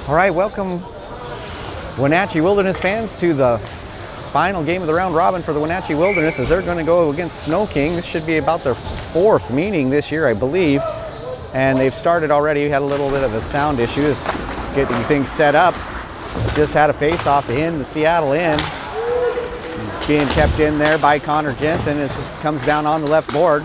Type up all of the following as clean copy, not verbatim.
All right, welcome Wenatchee Wilderness fans to the final game of the round robin for the Wenatchee Wilderness as they're going to go against SnoKing. This should be about their fourth meeting this year, I believe. And they've started already. We had a little bit of a sound issue, just getting things set up. Just had a face-off in the Seattle end. Being kept in there by Connor Jensen as it comes down on the left board.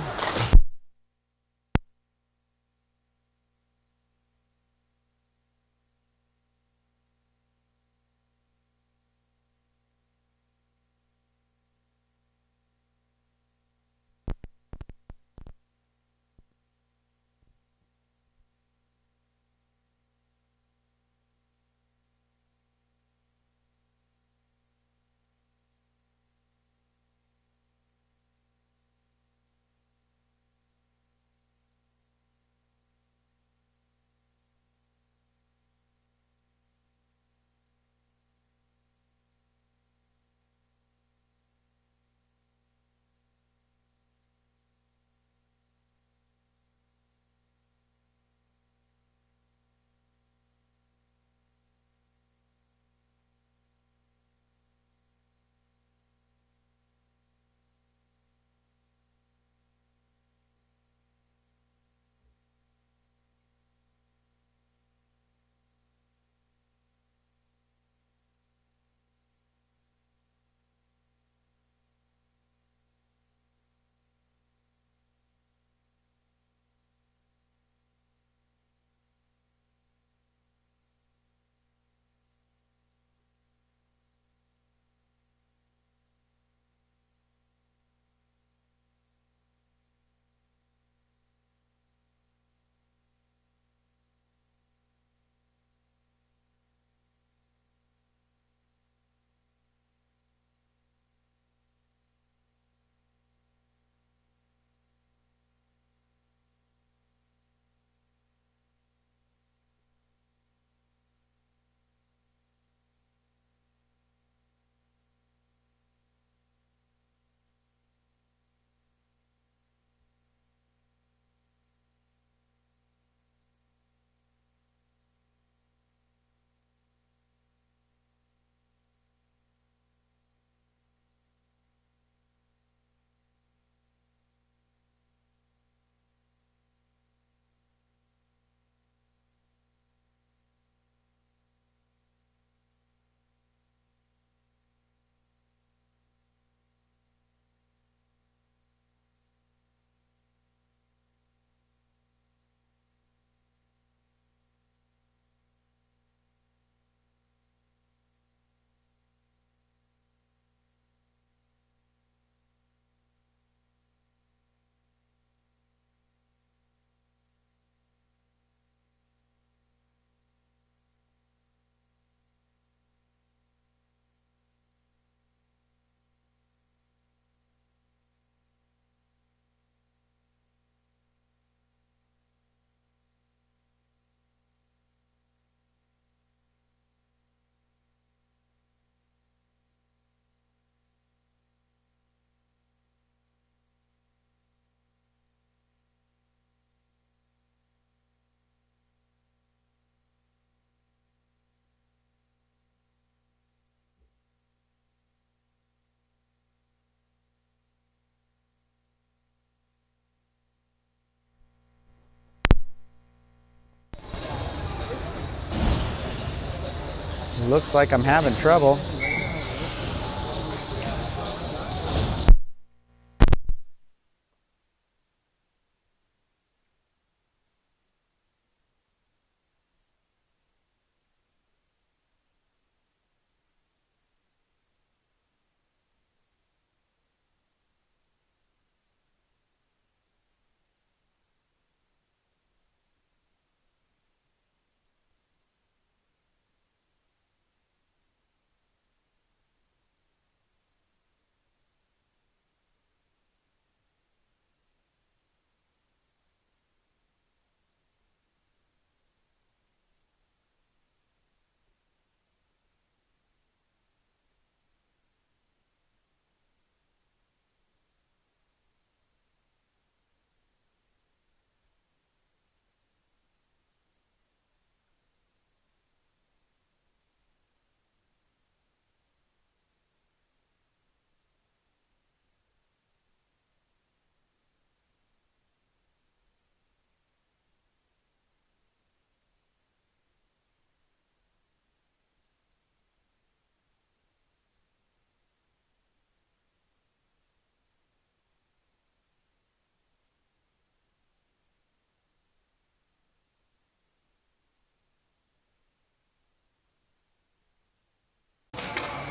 Looks like I'm having trouble.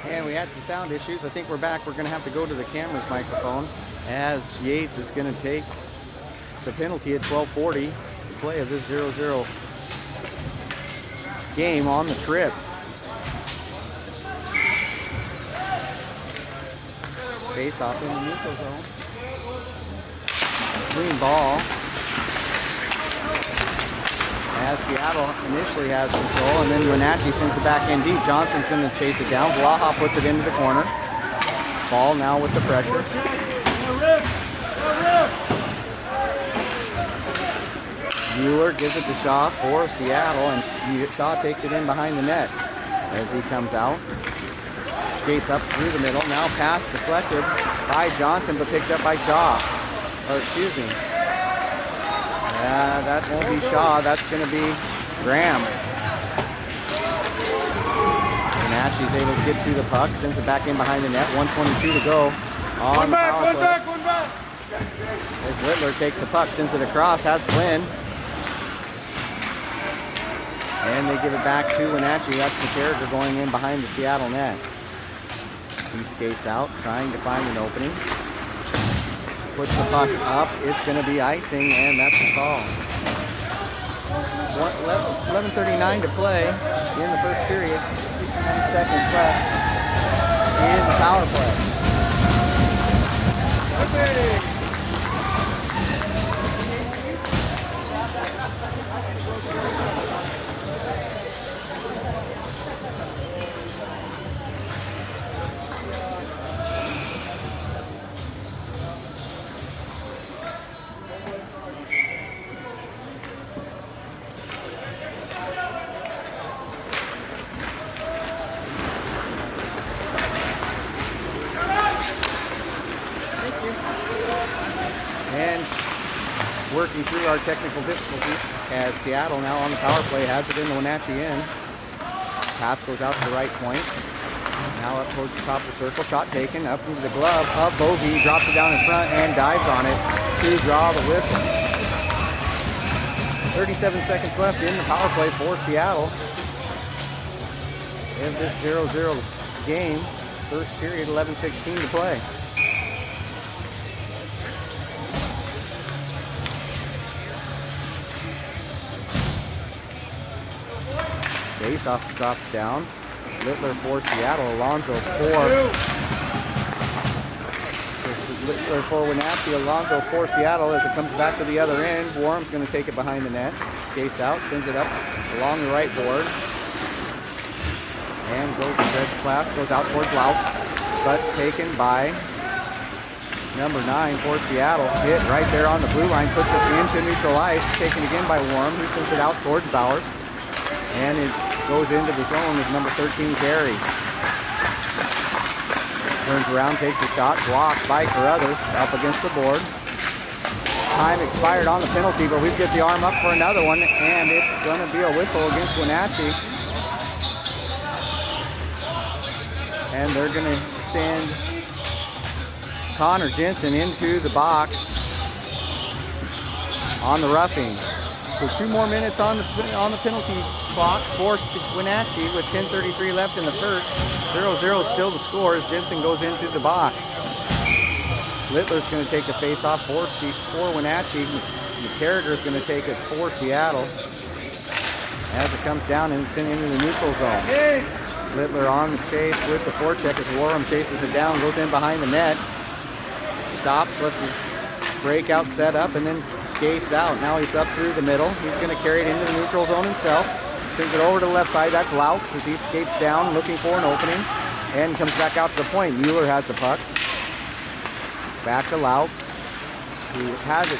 And we had some sound issues. I think we're back. We're going to have to go to the camera's microphone as Yates is going to take the penalty at 12:40 to play of this 0-0 game on the trip. Face off in the neutral zone. Clean ball. As Seattle initially has control, and then Wenatchee sends it back in deep. Johnson's going to chase it down. Blaha puts it into the corner. Ball now with the pressure. Mueller gives it to Shaw for Seattle, and Shaw takes it in behind the net as he comes out. Skates up through the middle. Now pass deflected by Johnson, but picked up by Shaw. Or excuse me. Yeah, that won't be Shaw. That's going to be Graham. Wenatchee's able to get to the puck. Sends it back in behind the net. 1:22 to go. One back. As Littler takes the puck, sends it across. Has Flynn. And they give it back to Wenatchee. That's the character going in behind the Seattle net. He skates out, trying to find an opening. Puts the puck up. It's going to be icing, and that's the call. 11:39 to play in the first period. 9 seconds left in the power play. And working through our technical difficulties as Seattle now on the power play has it in the Wenatchee end. Pass goes out to the right point. Now up towards the top of the circle. Shot taken up into the glove of Bovee. Drops it down in front and dives on it to draw the whistle. 37 seconds left in the power play for Seattle. In this 0-0 game. First period, 11:16 to play. Faceoff drops down. Littler for Seattle. Alonzo Littler for Wenatchee. Alonzo for Seattle as it comes back to the other end. Warham's going to take it behind the net. Skates out, sends it up along the right board. And Fred's pass goes out towards Louts. But's taken by number 9 for Seattle. Hit right there on the blue line. Puts it into neutral ice. Taken again by Warham. He sends it out towards Bowers. And it goes into the zone as number 13 carries. Turns around, takes a shot, blocked by Carruthers up against the board. Time expired on the penalty, but we get the arm up for another one, and it's going to be a whistle against Wenatchee. And they're going to send Connor Jensen into the box on the roughing. So 2 more minutes on the penalty clock for Wenatchee with 10:33 left in the first. 0-0 still the score as Jensen goes into the box. Littler's going to take the face-off for Wenatchee. McCarriger is going to take it for Seattle as it comes down and sent into the neutral zone. Littler on the chase with the forecheck as Warham chases it down, goes in behind the net. Stops, lets his breakout set up, and then skates out. Now he's up through the middle. He's going to carry it into the neutral zone himself. Sends it over to the left side. That's Laux as he skates down looking for an opening and comes back out to the point. Mueller has the puck. Back to Laux, who has it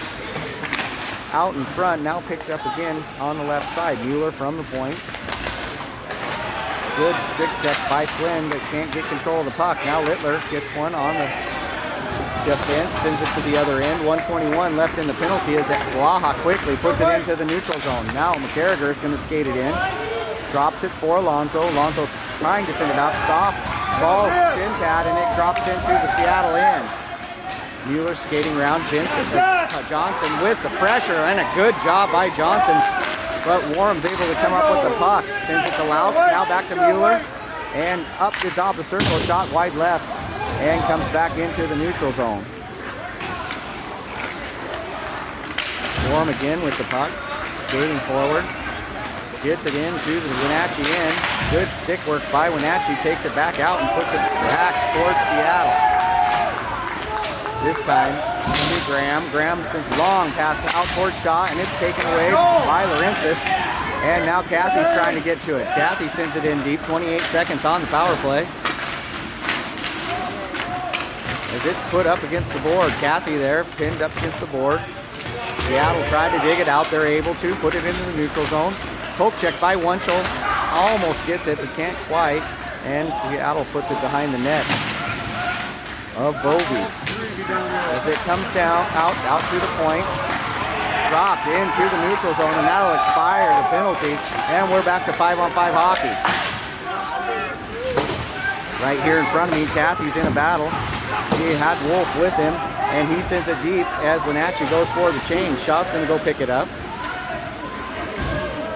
out in front. Now picked up again on the left side. Mueller from the point. Good stick check by Flynn, but can't get control of the puck. Now Littler gets one on the defense, sends it to the other end. 1:21 left in the penalty as Blaha quickly puts it into the neutral zone. Now McCarriger is going to skate it in. Drops it for Alonzo. Alonzo's trying to send it out. Soft ball, shin pad, and it drops into the Seattle end. Mueller skating around Johnson with the pressure, and a good job by Johnson. But Warham's able to come up with the puck. Sends it to Louts. Now back to Mueller. and up the top of the circle, shot wide left, and comes back into the neutral zone. Warm again with the puck, skating forward, gets it into the Wenatchee end. Good stick work by Wenatchee, takes it back out and puts it back towards Seattle. This time, into Graham. Graham sends long pass out towards Shaw, and it's taken away by Laurentis. And now Kathy's trying to get to it. Kathy sends it in deep, 28 seconds on the power play. As it's put up against the board. Kathy there, pinned up against the board. Seattle tried to dig it out. They're able to put it into the neutral zone. Poke check by Wunschel. Almost gets it, but can't quite. And Seattle puts it behind the net of Bovey. As it comes down, out to the point. Dropped into the neutral zone, and that'll expire the penalty. And we're back to 5-on-5 hockey. Right here in front of me, Kathy's in a battle. He had Wolf with him, and he sends it deep as Wenatchee goes for the change. Shaw's going to go pick it up.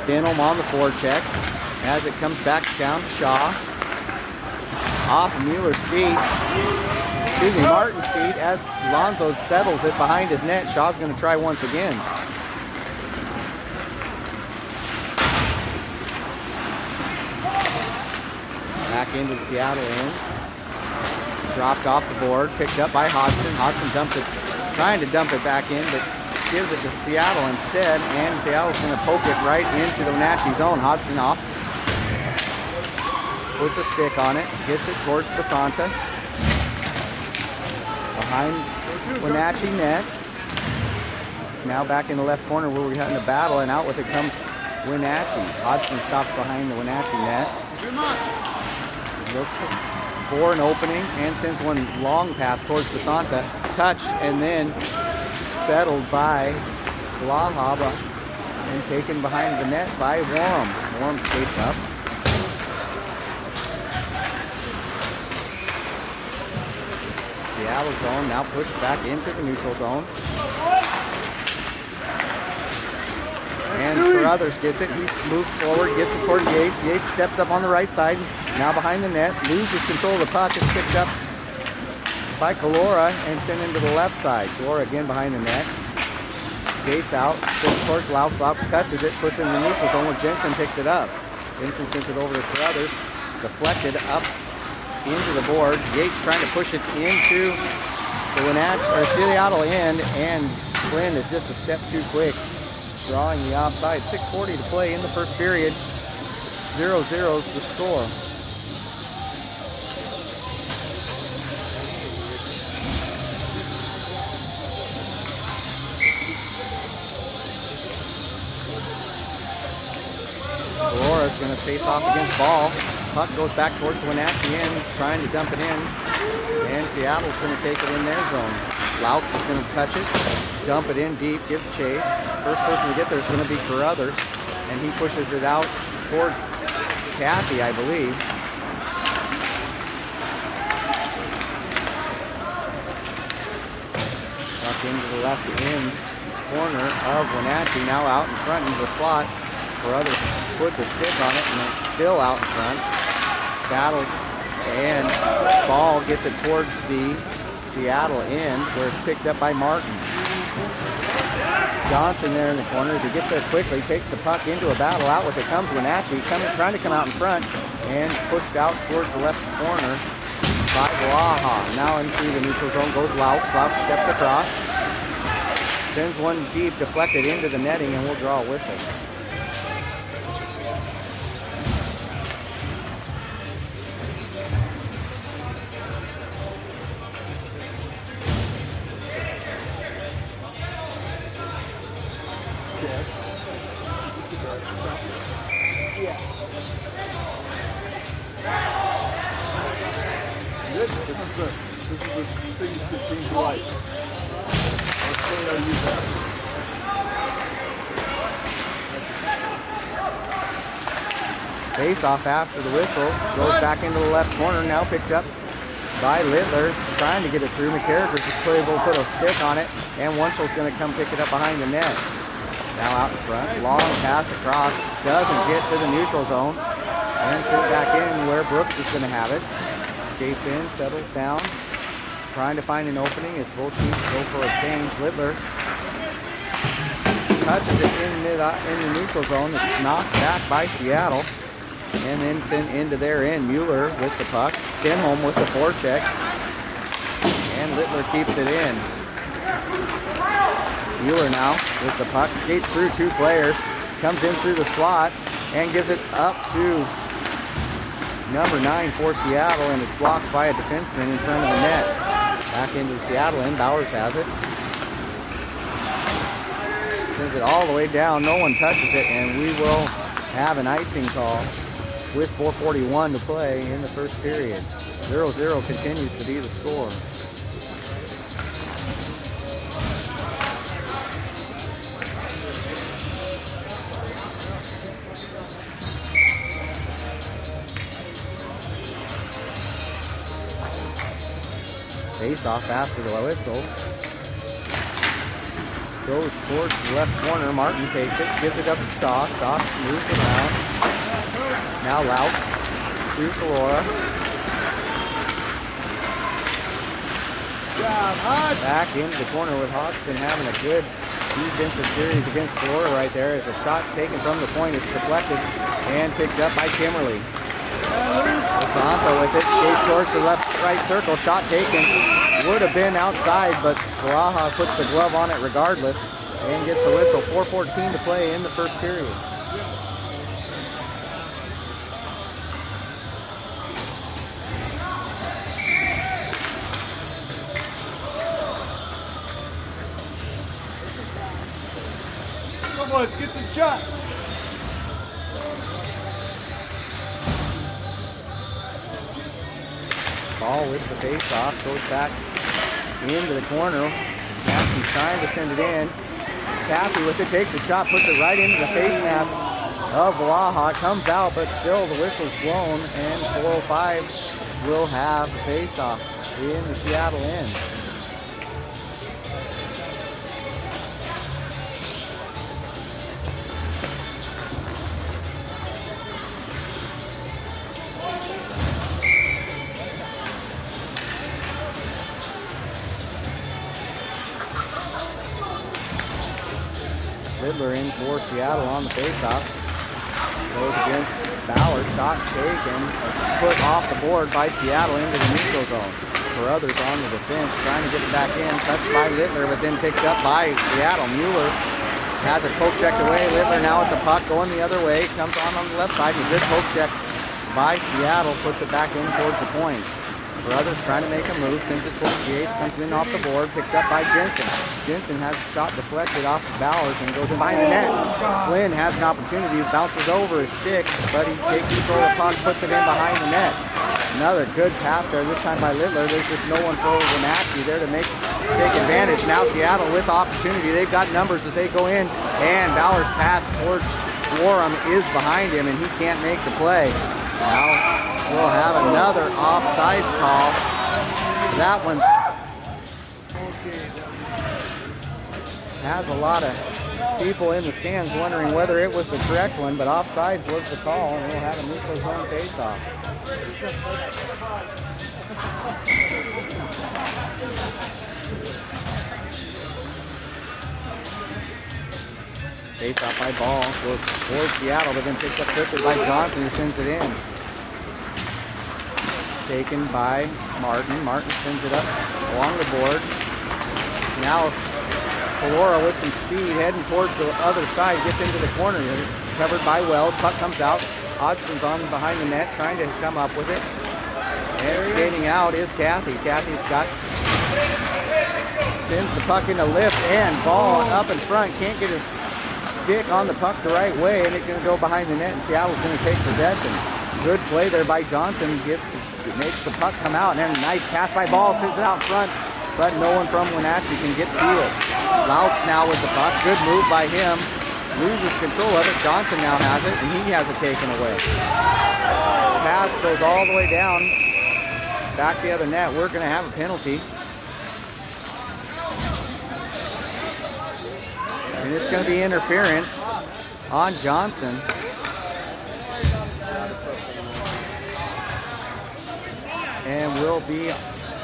Stenholm on the forecheck as it comes back down to Shaw. Off Mueller's feet. Excuse me, Martin's feet as Lonzo settles it behind his net. Shaw's going to try once again. Back into the Seattle end. Dropped off the board, picked up by Hodgson. Hodgson dumps it, trying to dump it back in, but gives it to Seattle instead, and Seattle's going to poke it right into the Wenatchee zone. Hodgson off, puts a stick on it, gets it towards Basanta. Behind Wenatchee net. Now back in the left corner where we're having a battle, and out with it comes Wenatchee. Hodgson stops behind the Wenatchee net. Looks for an opening and sends one long pass towards Basanta. Touched and then settled by Blahaba and taken behind the net by Warm. Warm skates up. Seattle zone now pushed back into the neutral zone. And Carruthers gets it. He moves forward, gets it towards Yates. Yates steps up on the right side. Now behind the net. Loses control of the puck. It's picked up by Calora and sent into the left side. Calora again behind the net. Skates out. Sends towards Laux. Laux touches it. Puts it in the neutral zone where Jensen picks it up. Jensen sends it over to Carruthers. Deflected up into the board. Yates trying to push it into the Wenatchee or Seattle end. And Flynn is just a step too quick, drawing the offside. 6:40 to play in the first period. 0-0's the score. Aurora's going to face off against Ball. Puck goes back towards the Wenatchee end, trying to dump it in. And Seattle's going to take it in their zone. Laux is going to touch it, dump it in deep, gives chase. First person to get there is going to be Carruthers, and he pushes it out towards Kathy, I believe. Puck into the left end corner of Wenatchee, now out in front into the slot. Carruthers puts a stick on it, and it's still out in front. Battled, and Ball gets it towards the Seattle end, where it's picked up by Martin. Johnson there in the corner as he gets there quickly, takes the puck into a battle. Out with it comes Wenatchee, trying to come out in front, and pushed out towards the left corner by Blaha. Now into the neutral zone goes Laux. Laux steps across, sends one deep, deflected into the netting, and we'll draw a whistle. This is the thing that's going to change your life. Let's play how to use that. Face off after the whistle. Goes back into the left corner. Now picked up by Littler. It's trying to get it through. McCarrick's able to put a stick on it. And Wunschel's going to come pick it up behind the net. Now out in front. Long pass across. Doesn't get to the neutral zone. And sent back in where Brooks is going to have it. Skates in, settles down. Trying to find an opening as both teams go for a change. Littler touches it in the neutral zone. It's knocked back by Seattle. And then sent into their end. Mueller with the puck. Stenholm with the forecheck. And Littler keeps it in. Mueller now with the puck. Skates through two players. Comes in through the slot and gives it up to number 9 for Seattle, and it's blocked by a defenseman in front of the net. Back into the Seattle end. Bowers has it. Sends it all the way down. No one touches it, and we will have an icing call with 4:41 to play in the first period. 0-0 continues to be the score. Face off after the whistle. Goes towards the left corner. Martin takes it, gives it up to Shaw. Shaw moves around. Now Louts to Calora. Back into the corner with Hodgson having a good defensive series against Calora right there. As a shot taken from the point is deflected and picked up by Kimmerly. Zampa with it, skates short to left-right circle, shot taken. Would have been outside, but Baraha puts the glove on it regardless and gets a whistle. 4:14 to play in the first period. Come on, let's get some shots. Ball with the face-off, goes back into the corner. Massey's trying to send it in. Caffey with it, takes a shot, puts it right into the face mask of Valaha. Comes out, but still the whistle's blown, and 4:05 will have the face-off in the Seattle end. Littler in for Seattle on the faceoff. Goes against Bauer. Shot taken. Put off the board by Seattle into the neutral zone. Carruthers on the defense. Trying to get it back in. Touched by Littler, but then picked up by Seattle. Mueller has it poke checked away. Littler now with the puck going the other way. Comes on the left side. A good poke check by Seattle. Puts it back in towards the point. Carruthers trying to make a move, sends it towards Yates, comes in off the board, picked up by Jensen. Jensen has a shot deflected off of Bowers and goes in behind the net. Flynn has an opportunity, bounces over his stick, but he takes control of the puck, puts it in behind the net. Another good pass there, this time by Littler. There's just no one for Wenatchee there to take advantage. Now Seattle with opportunity. They've got numbers as they go in, and Bowers' pass towards Warham is behind him, and he can't make the play. Now we'll have another offsides call. That one has a lot of people in the stands wondering whether it was the correct one, but offsides was the call, and we'll have a neutral zone face-off. Face-off by Ball, goes towards Seattle, but then picked up quickly by Johnson, who sends it in. Taken by Martin. Martin sends it up along the board. Now Calora with some speed heading towards the other side, gets into the corner, covered by Wells. Puck comes out. Hodgson's on behind the net, trying to come up with it. And skating out is Caffey. Caffey's got, sends the puck into lift, and Ball up in front. Can't get his stick on the puck the right way, and it's going to go behind the net, and Seattle's going to take possession. Good play there by Johnson. It makes the puck come out, and then a nice pass by Ball, sends it out in front, but no one from Wenatchee can get to it. Louts now with the puck. Good move by him. Loses control of it. Johnson now has it, and he has it taken away. Pass goes all the way down. Back the other net. We're going to have a penalty. And it's going to be interference on Johnson. will be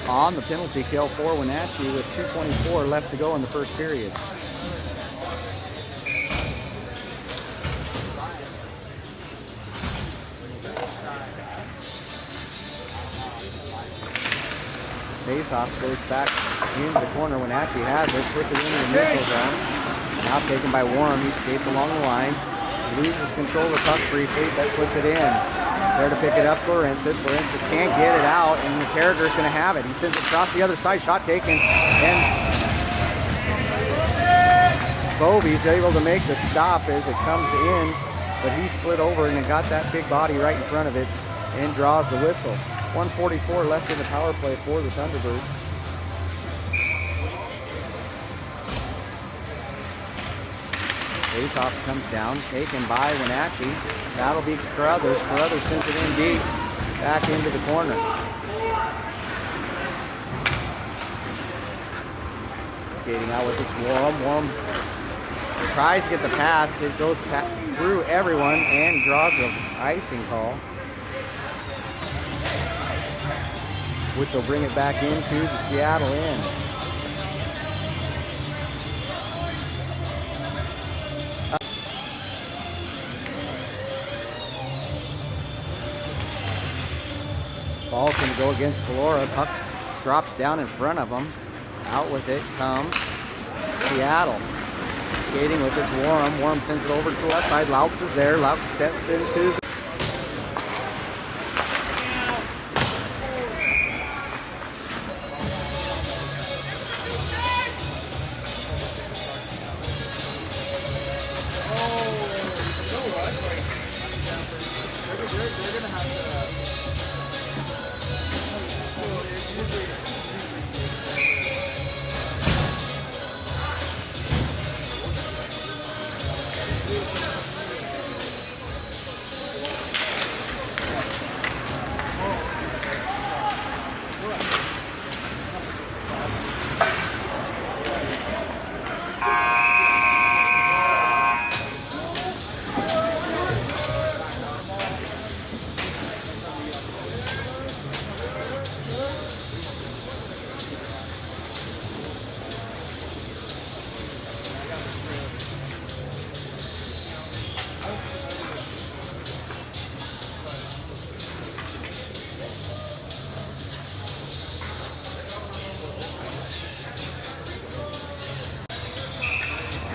on the penalty kill for Wenatchee with 2:24 left to go in the first period. Face-off goes back into the corner. Wenatchee has it, puts it into the neutral zone. Now taken by Warren. He skates along the line, loses control of the puck briefly, but puts it in. There to pick it up, Florensis. Florensis can't get it out, and McCarriger's going to have it. He sends it across the other side, shot taken, and Bovey's able to make the stop as it comes in, but he slid over and got that big body right in front of it and draws the whistle. 1:44 left in the power play for the Thunderbirds. Face-off comes down, taken by Wenatchee. That'll be Carruthers. Carruthers sends it in deep, back into the corner. Skating out with its Warm. Warm tries to get the pass. It goes through everyone and draws an icing call, which will bring it back into the Seattle end. Ball's going to go against Calora. Puck drops down in front of him. Out with it comes Seattle. Skating with its Warm. Warm sends it over to the left side. Laux is there. Laux steps into the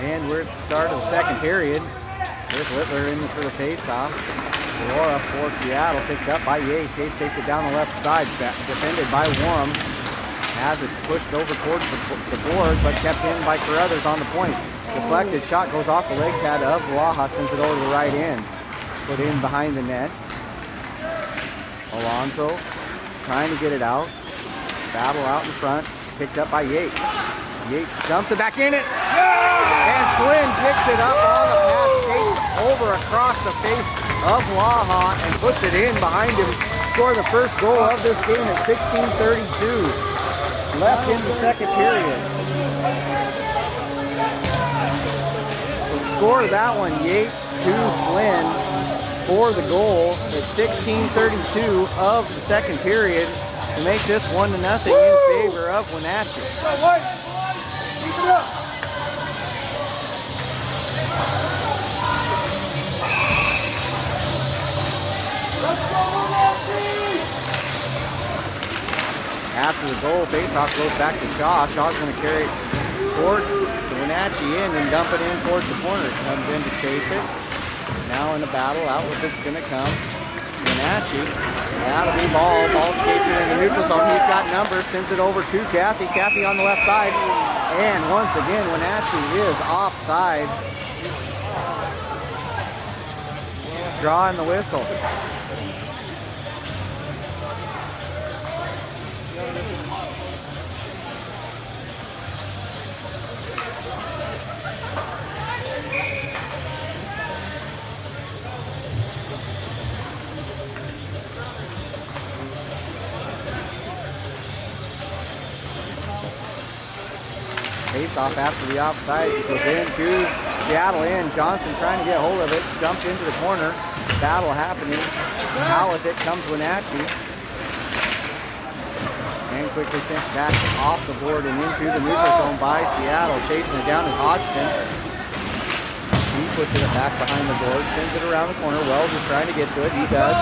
And we're at the start of the second period. Here's Littler in for the face-off. Laura for Seattle, picked up by Yates. Yates takes it down the left side, defended by Warm. Has it pushed over towards the board, but kept in by Carruthers on the point. Deflected shot goes off the leg pad of Vlaha, sends it over to the right end. Put in behind the net. Alonso trying to get it out. Battle out in front, picked up by Yates. Yates dumps it back in it. And Flynn picks it up on the pass, skates over across the face of Vlaha and puts it in behind him. Score the first goal of this game at 16:32 left in the second period. So score that one, Yates to Flynn for the goal at 16:32 of the second period to make this 1-0 in favor of Wenatchee. Keep it up. After the goal, faceoff goes back to Shaw. Shaw's going to carry it towards the Wenatchee end and dump it in towards the corner. Comes in to chase it. Now in the battle, out with it's going to come Wenatchee. That'll be ball. Ball skates it in the neutral zone. He's got numbers. Sends it over to Kathy. Kathy on the left side. And once again, Wenatchee is offsides. Drawing the whistle. Face off after the offsides. Goes into Seattle in. Johnson trying to get hold of it. Dumped into the corner. Battle happening. Out with it comes Wenatchee. And quickly sent back off the board and into the neutral zone by Seattle. Chasing it down is Hodgson. He puts it back behind the board, sends it around the corner. Wells is trying to get to it. He does.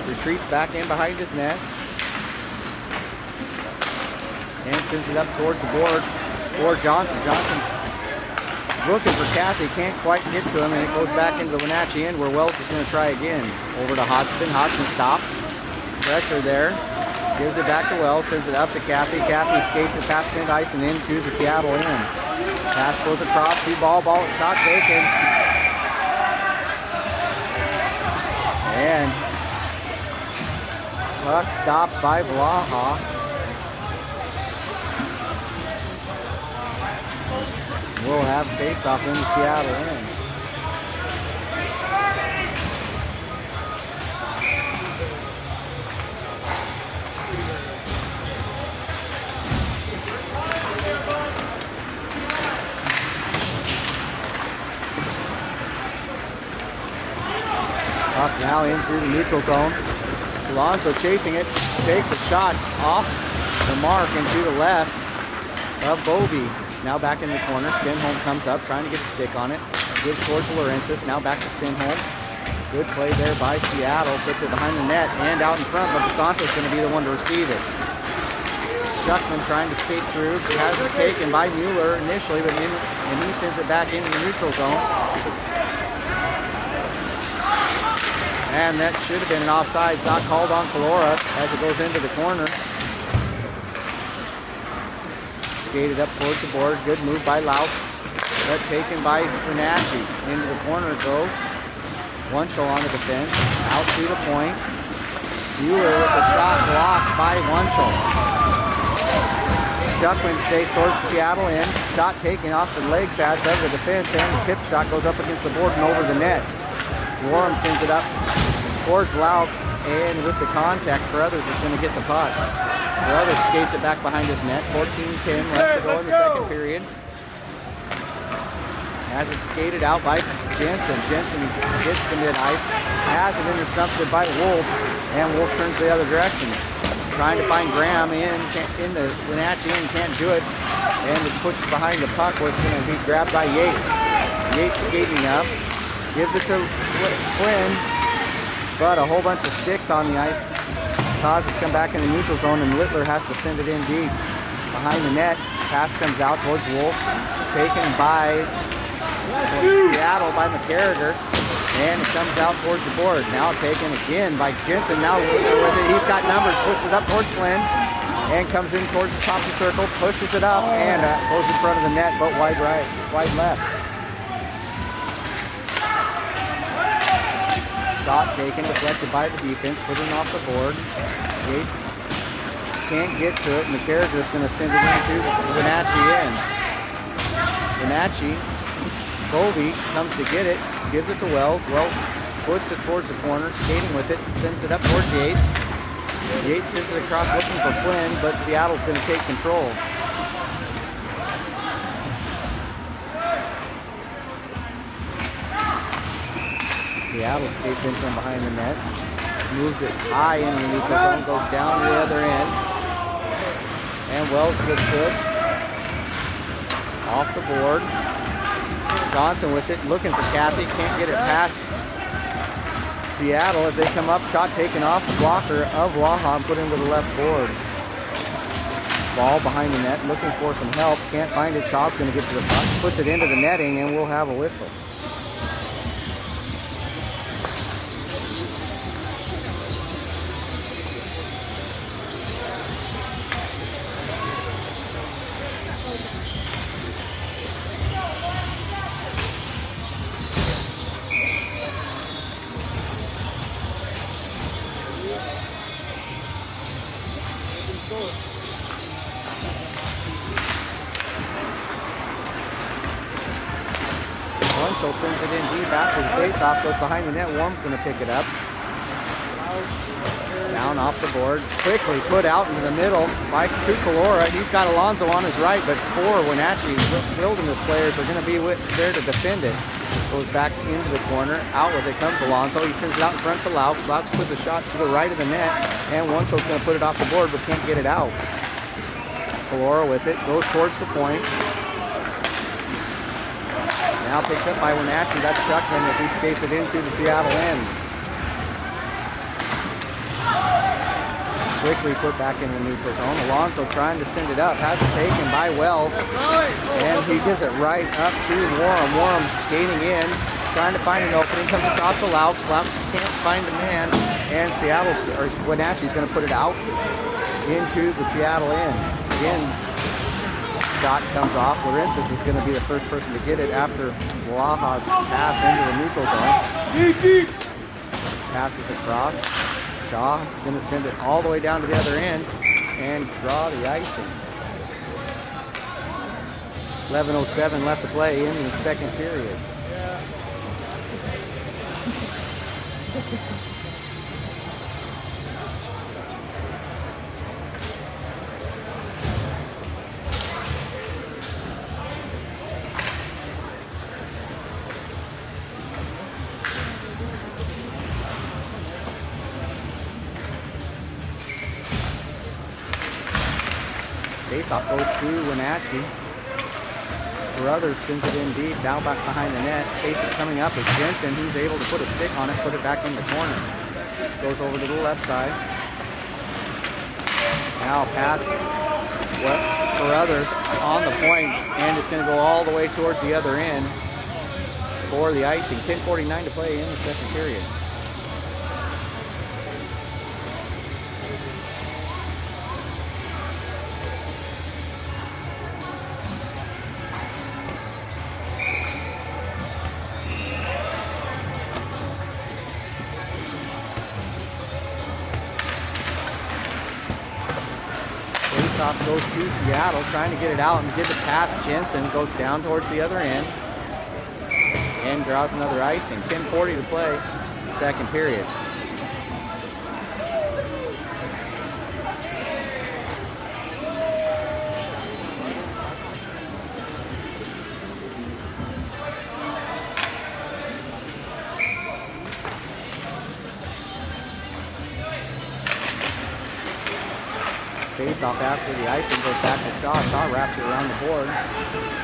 Retreats back in behind his net. And sends it up towards the board for Johnson. Johnson looking for Kathy, can't quite get to him, and it goes back into the Wenatchee end where Wells is going to try again. Over to Hodgson. Hodgson stops. Pressure there. Gives it back to Wells, sends it up to Kathy. Kathy skates it past mid-ice and into the Seattle end. Pass goes across, ball, shot taken. And puck stopped by Vlaha. We'll have face-off in the Seattle end. Puck now in through the neutral zone. Alonso chasing it, takes a shot off the mark and to the left of Bovey. Now back in the corner. Stenholm comes up, trying to get a stick on it. Gives towards Laurentis. Now back to Stenholm. Good play there by Seattle. Puts it behind the net and out in front, but DeSanto's going to be the one to receive it. Schuckman trying to skate through. Has it taken by Mueller initially, but and he sends it back into the neutral zone. And that should have been an offside. It's not called on Flora as it goes into the corner. Skated up towards the board. Good move by Lautz. But taken by Wenatchee. Into the corner it goes. Wunschel on the defense. Out to the point. Bueller with the shot blocked by Wunschel. Schuckman sorts Seattle in. Shot taken off the leg pads of the defense, and the tip shot goes up against the board and over the net. Warren sends it up towards Lautz, and with the contact, Brothers is going to get the puck. Brothers skates it back behind his net. 14-10 left to go in the second period. Has it skated out by Jensen. Jensen gets to mid-ice. Has it intercepted by Wolf, and Wolf turns the other direction. Trying to find Graham in the Wenatchee and can't do it. And it pushes behind the puck where it's going to be grabbed by Yates. Yates skating up. Gives it to Flynn, but a whole bunch of sticks on the ice cause it to come back in the neutral zone, and Littler has to send it in deep. Behind the net, pass comes out towards Wolf, taken by Seattle by McCarriger, and it comes out towards the board. Now taken again by Jensen. Now Littler with it, he's got numbers, puts it up towards Flynn, and comes in towards the top of the circle, pushes it up, and goes in front of the net, but wide right, wide left. Shot taken, deflected by the defense, putting off the board. Yates can't get to it, and McCarriger is going to send it into the Wenatchee end. Wenatchee, Bovey comes to get it, gives it to Wells. Wells puts it towards the corner, skating with it, sends it up towards Yates. Yates sends it across looking for Flynn, but Seattle's going to take control. Seattle skates in from behind the net, moves it high into the neutral zone, goes down to the other end, and Wells gets good. Off the board. Johnson with it, looking for Kathy, can't get it past Seattle as they come up. Shot taken off the blocker of Laha and put into the left board. Ball behind the net, looking for some help, can't find it. Shaw's going to get to the puck, puts it into the netting, and we'll have a whistle. Wunschel sends it in deep after the faceoff, goes behind the net. Worm's going to pick it up. Down off the boards, quickly put out into the middle by Tukalora. He's got Alonso on his right, but four Wenatchee Wilderness players are going to be there to defend it. Goes back into the corner, out with it comes Alonso. He sends it out in front to Lautz. Lautz puts a shot to the right of the net, and Wunschel's going to put it off the board, but can't get it out. Calora with it, goes towards the point. Now picked up by Wenatchee. That's Shuckman as he skates it into the Seattle end. Quickly put back in the neutral zone. Alonso trying to send it up. Has it taken by Wells. And he gives it right up to Warham. Warham skating in, trying to find an opening. Comes across to Laux. Laux can't find a man. And Wenatchee's going to put it out into the Seattle end. Again, shot comes off. Lawrences is going to be the first person to get it after Blaha's pass into the neutral zone. Passes across. Shaw is going to send it all the way down to the other end and draw the icing. 11:07 left to play in the second period. Faceoff goes to Wenatchee. Carruthers sends it in deep, now back behind the net. Chase it coming up is Jensen. He's able to put a stick on it, put it back in the corner. Goes over to the left side. Now pass Carruthers on the point, and it's going to go all the way towards the other end for the icing. 10:49 to play in the second period. Faceoff goes to Seattle, trying to get it out and give it past Jensen. Goes down towards the other end and draws another icing. 10:40 to play, second period. Face-off after the icing goes back to Shaw. Shaw wraps it around the board,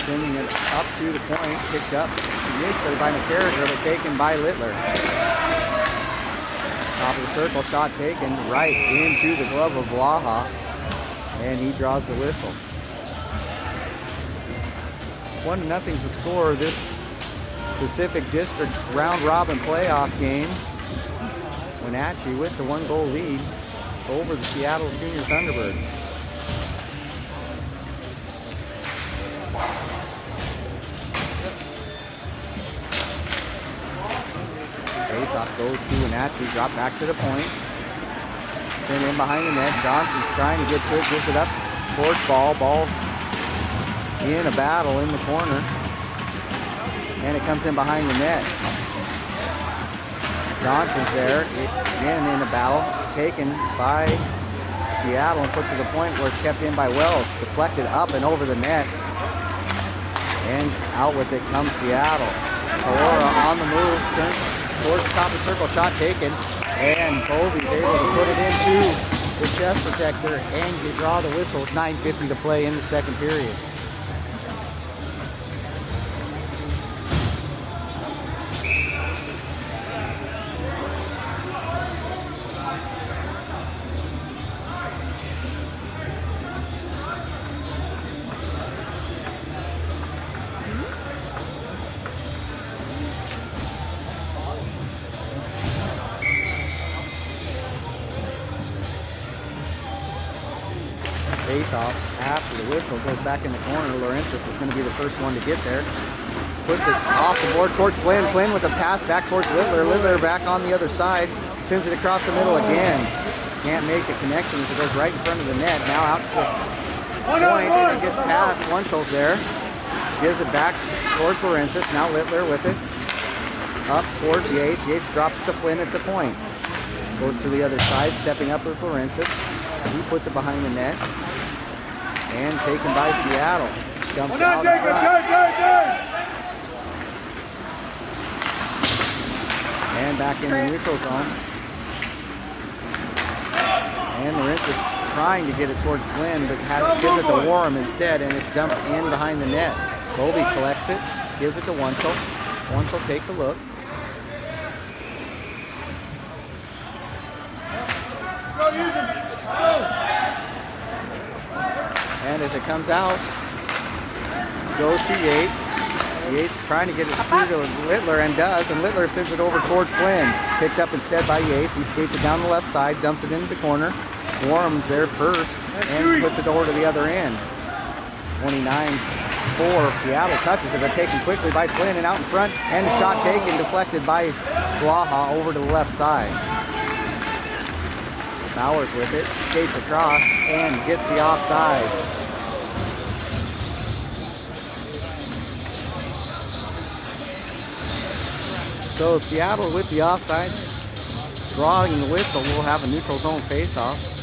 sending it up to the point. Picked up initially by McCarriger, but taken by Littler. Top of the circle, shot taken right into the glove of Blaha, and he draws the whistle. 1-0 is the score of this Pacific District round-robin playoff game. Wenatchee with the 1-goal lead over the Seattle Junior Thunderbirds. Faceoff goes to Wenatchee, drop back to the point. Sent in behind the net. Johnson's trying to get to it, gives it up towards Ball. Ball in a battle in the corner. And it comes in behind the net. Johnson's there, again in a battle, taken by Seattle and put to the point where it's kept in by Wells. Deflected up and over the net. And out with it comes Seattle. Aurora on the move, turns towards the top of the circle, shot taken. And Bovey's able to put it into the chest protector and you draw the whistle. 9:50 to play in the second period. Face-off after the whistle goes back in the corner. Lawrences is going to be the first one to get there. Puts it off the board towards Flynn. Flynn with a pass back towards Littler. Littler back on the other side. Sends it across the middle again. Can't make the connection as it goes right in front of the net. Now out to the point and it gets past. Lunchels there. Gives it back towards Lawrences. Now Littler with it. Up towards Yates. Yates drops it to Flynn at the point. Goes to the other side. Stepping up with Lawrences. He puts it behind the net. And taken by Seattle. Dumped out in front. And back in the neutral zone. And Lawrences trying to get it towards Flynn, but gives it to Warham instead, and it's dumped in behind the net. Colby collects it, gives it to Wunschel. Wunschel takes a look. And as it comes out, goes to Yates. Yates trying to get it through to Littler, and does, and Littler sends it over towards Flynn. Picked up instead by Yates. He skates it down the left side, dumps it into the corner. Warham's there first, and puts it over to the other end. 29-4, Seattle touches it, but taken quickly by Flynn, and out in front, and a shot taken, deflected by Blaha over to the left side. Bowers with it, skates across, and gets the offside. So Seattle with the offside, drawing the whistle, will have a neutral zone face-off.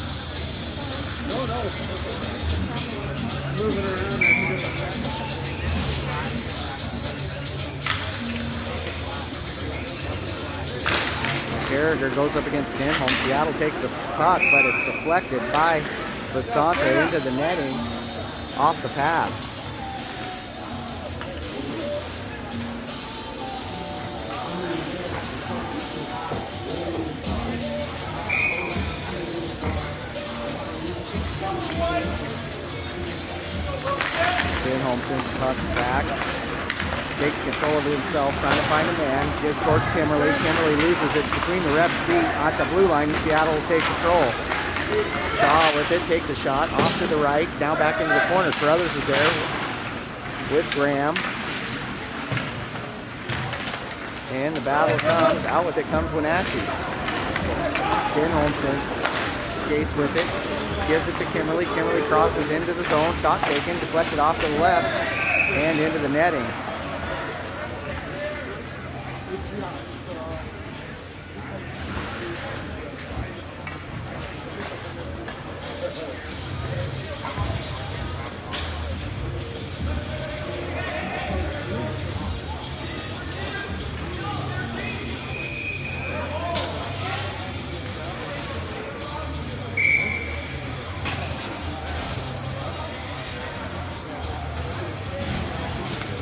Carragher goes up against Stenholm. Seattle takes the puck, but it's deflected by Basante into the netting off the pass. Stenholm sends the puck back. Takes control of it himself, trying to find a man. Gives towards Kimmerly. Kimmerly loses it between the ref's feet at the blue line, and Seattle will take control. Shaw with it, takes a shot off to the right, now back into the corner. Carruthers is there with Graham. And the battle comes. Out with it comes Wenatchee. Stenholm skates with it. Gives it to Kimmerly. Kimmerly crosses into the zone. Shot taken, deflected off to the left, and into the netting.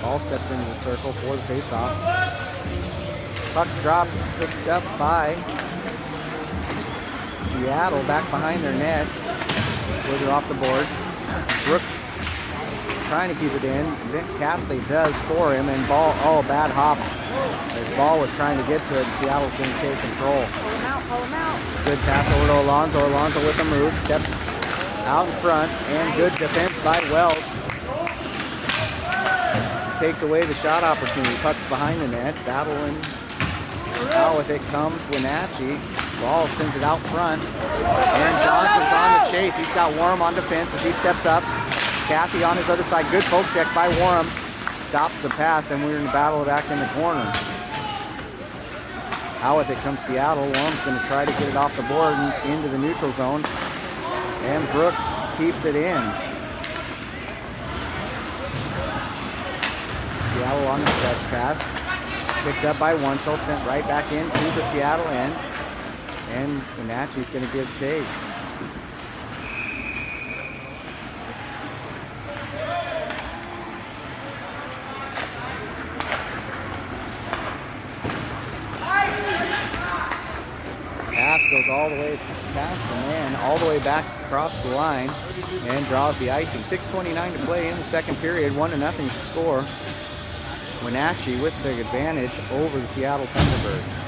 Ball steps into the circle for the face-off. Puck's dropped, picked up by Seattle, back behind their net. Further off the boards. Brooks trying to keep it in. Catley does for him, and ball, bad hop. As Ball was trying to get to it, and Seattle's going to take control. Pull him out. Good pass over to Alonso. Alonso with the move, steps out in front, and good defense by Wells. Takes away the shot opportunity. Puck's behind the net. Battling. Out with it comes Wenatchee. Ball sends it out front. And Johnson's on the chase. He's got Warham on defense as he steps up. Cathy on his other side. Good poke check by Warham. Stops the pass, and we're in the battle back in the corner. Out with it comes Seattle. Warham's going to try to get it off the board and into the neutral zone. And Brooks keeps it in. Seattle on the stretch pass. Picked up by Wunschel, sent right back into the Seattle end. And Wenatchee's going to give chase. Pass goes all the way past the man, all the way back across the line, and draws the icing. 6:29 to play in the second period, 1-0 to score. Wenatchee with the advantage over the Seattle Thunderbirds.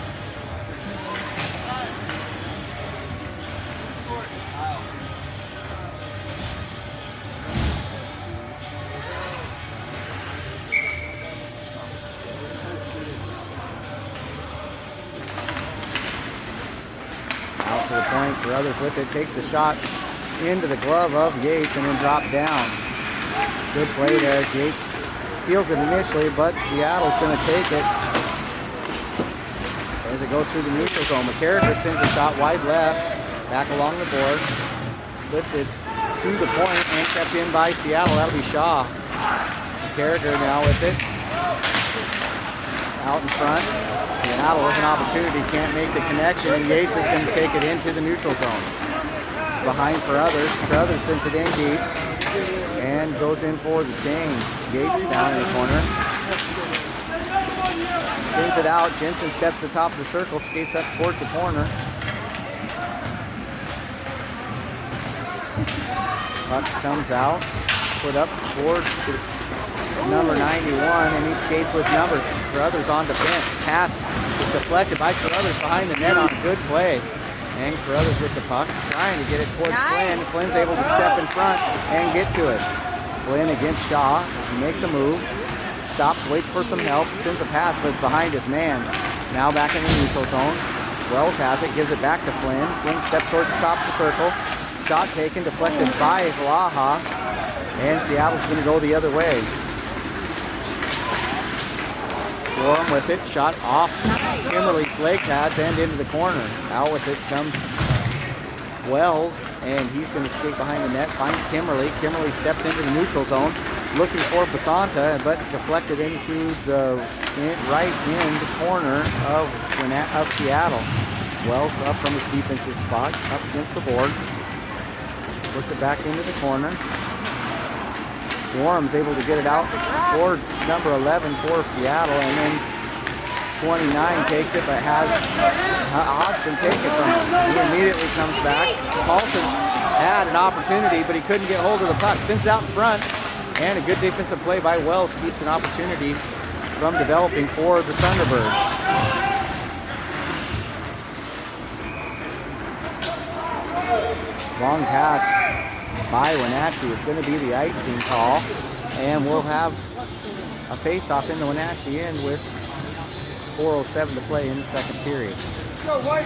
Out to the point, Carruthers with it, takes a shot into the glove of Yates and then dropped down. Good play there as Yates steals it initially, but Seattle's going to take it as it goes through the neutral zone. McCarricker sends a shot wide left, back along the board, lifted to the point and kept in by Seattle. That'll be Shaw. McCarricker now with it, out in front. Seattle with an opportunity, can't make the connection, and Yates is going to take it into the neutral zone. behind Carruthers. Carruthers sends it in deep and goes in for the change. Gates down in the corner. Sends it out. Jensen steps to the top of the circle, skates up towards the corner. Puck comes out, put up towards number 91, and he skates with numbers. Carruthers on defense. Pass is deflected by Carruthers behind the net on a good play. And Carruthers with the puck, trying to get it towards Flynn. Flynn's able to step in front and get to it. It's Flynn against Shaw. He makes a move, stops, waits for some help, sends a pass, but it's behind his man. Now back in the neutral zone. Wells has it, gives it back to Flynn. Flynn steps towards the top of the circle. Shot taken, deflected by Vlaha. And Seattle's going to go the other way. Gorham with it, shot off Kimberly's leg pads and into the corner. Out with it comes Wells, and he's going to skate behind the net, finds Kimberly. Kimberly steps into the neutral zone, looking for Basanta, but deflected into the right end corner of Seattle. Wells up from his defensive spot, up against the board. Puts it back into the corner. Gorham's able to get it out towards number 11 for Seattle, and then 29 takes it, but has Hodgson take it from him. He immediately comes back. Paulson had an opportunity, but he couldn't get hold of the puck. Sends it out in front, and a good defensive play by Wells keeps an opportunity from developing for the Thunderbirds. Long pass by Wenatchee is going to be the icing call, and we'll have a face-off in the Wenatchee end with 4:07 to play in the second period. Go, White!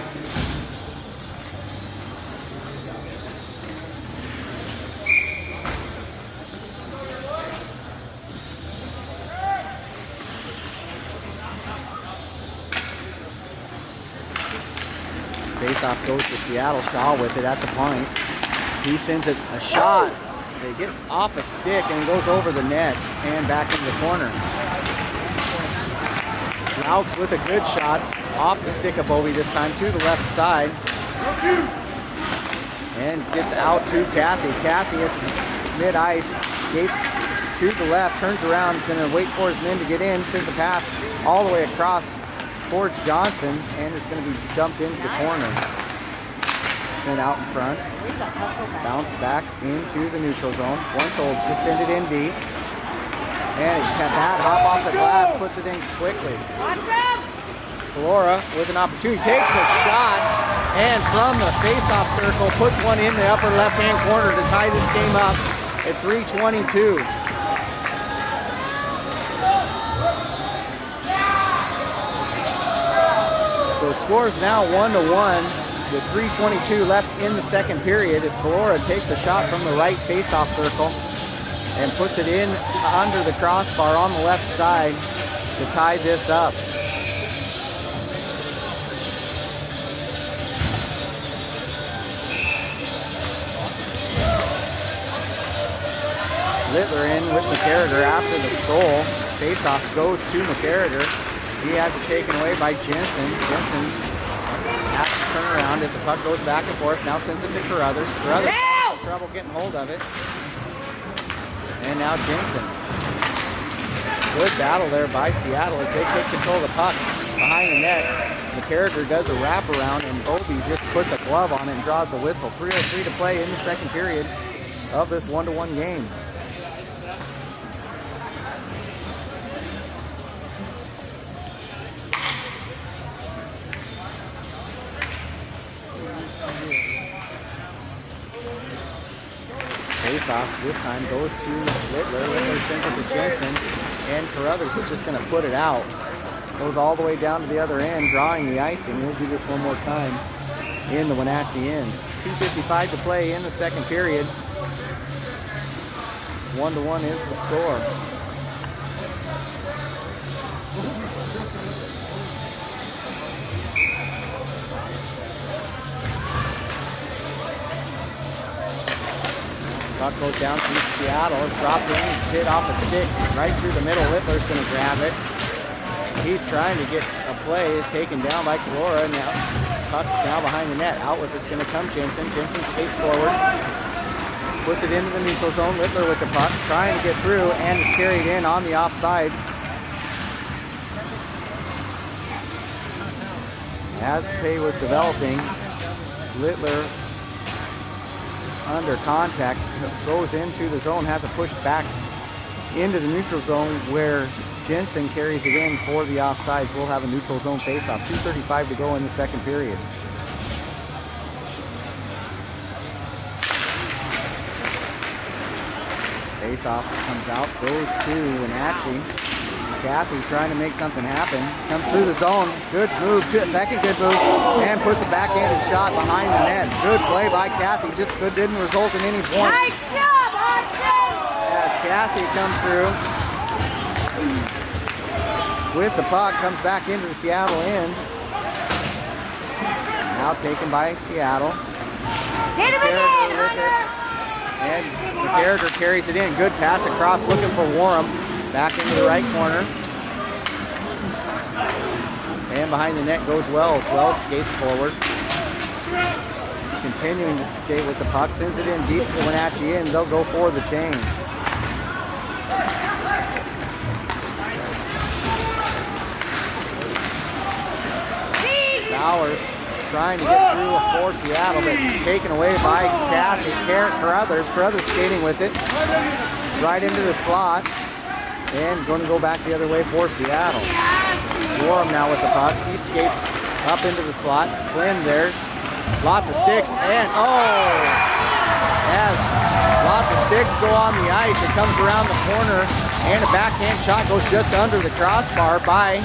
Face-off goes to Seattle. Shaw with it at the point. He sends it a shot. They get off a stick and goes over the net and back into the corner. Laux with a good shot off the stick of Bovey this time to the left side. And gets out to Kathy. Kathy at mid-ice skates to the left, turns around, going to wait for his men to get in, sends a pass all the way across towards Johnson, and it's going to be dumped into the corner. Sent out in front. Bounce back into the neutral zone. Warnsold to send it in deep. And bad hop off the glass, puts it in quickly. Flora with an opportunity, takes the shot, and from the face-off circle, puts one in the upper left-hand corner to tie this game up at 3:22. So score is now 1-1 with 3:22 left in the second period as Calora takes a shot from the right face-off circle and puts it in under the crossbar on the left side to tie this up. Littler in with McCarriger after the goal. Face-off goes to McCarriger. He has it taken away by Jensen. Jensen has to turn around as the puck goes back and forth. Now sends it to Carruthers. Carruthers has some trouble getting hold of it. And now Jensen. Good battle there by Seattle as they take control of the puck behind the net. McCarriger does a wraparound and Bobby just puts a glove on it and draws the whistle. 3:03 to play in the second period of this 1-1 game. Face-off this time goes to Littler. Littler sends it to Jensen, and Carruthers is just going to put it out. Goes all the way down to the other end, drawing the icing. We'll do this one more time in the Wenatchee end. 2:55 to play in the second period. 1-1 is the score. Puck goes down to Seattle. It's dropped in. It's hit off a stick right through the middle. Littler's going to grab it. He's trying to get a play. Is taken down by Calora. Now puck is now behind the net. Out with it's going to come Jensen. Jensen skates forward. Puts it into the neutral zone. Littler with the puck, trying to get through, and is carried in on the offsides. As play was developing, Littler under contact goes into the zone, has it pushed back into the neutral zone where Jensen carries it in for the offsides. We'll have a neutral zone faceoff. 2:35 to go in the second period. Faceoff comes out, goes to Wenatchee. Kathy trying to make something happen. Comes through the zone. Good move, second good move, and puts a backhanded shot behind the net. Good play by Kathy, just didn't result in any points. Nice job, Hudson! As Kathy comes through with the puck, comes back into the Seattle end. Now taken by Seattle. Get him again, Hunter! And McCarriger carries it in. Good pass across, looking for Warham. Back into the right corner. And behind the net goes Wells. Wells skates forward. Continuing to skate with the puck. Sends it in deep to the Wenatchee end. They'll go for the change. Bowers trying to get through for Seattle, but taken away by Kathy. Carruthers. Carruthers skating with it. Right into the slot. And going to go back the other way for Seattle. Warham now with the puck. He skates up into the slot. Flynn there. Lots of sticks. And as lots of sticks go on the ice, it comes around the corner. And a backhand shot goes just under the crossbar by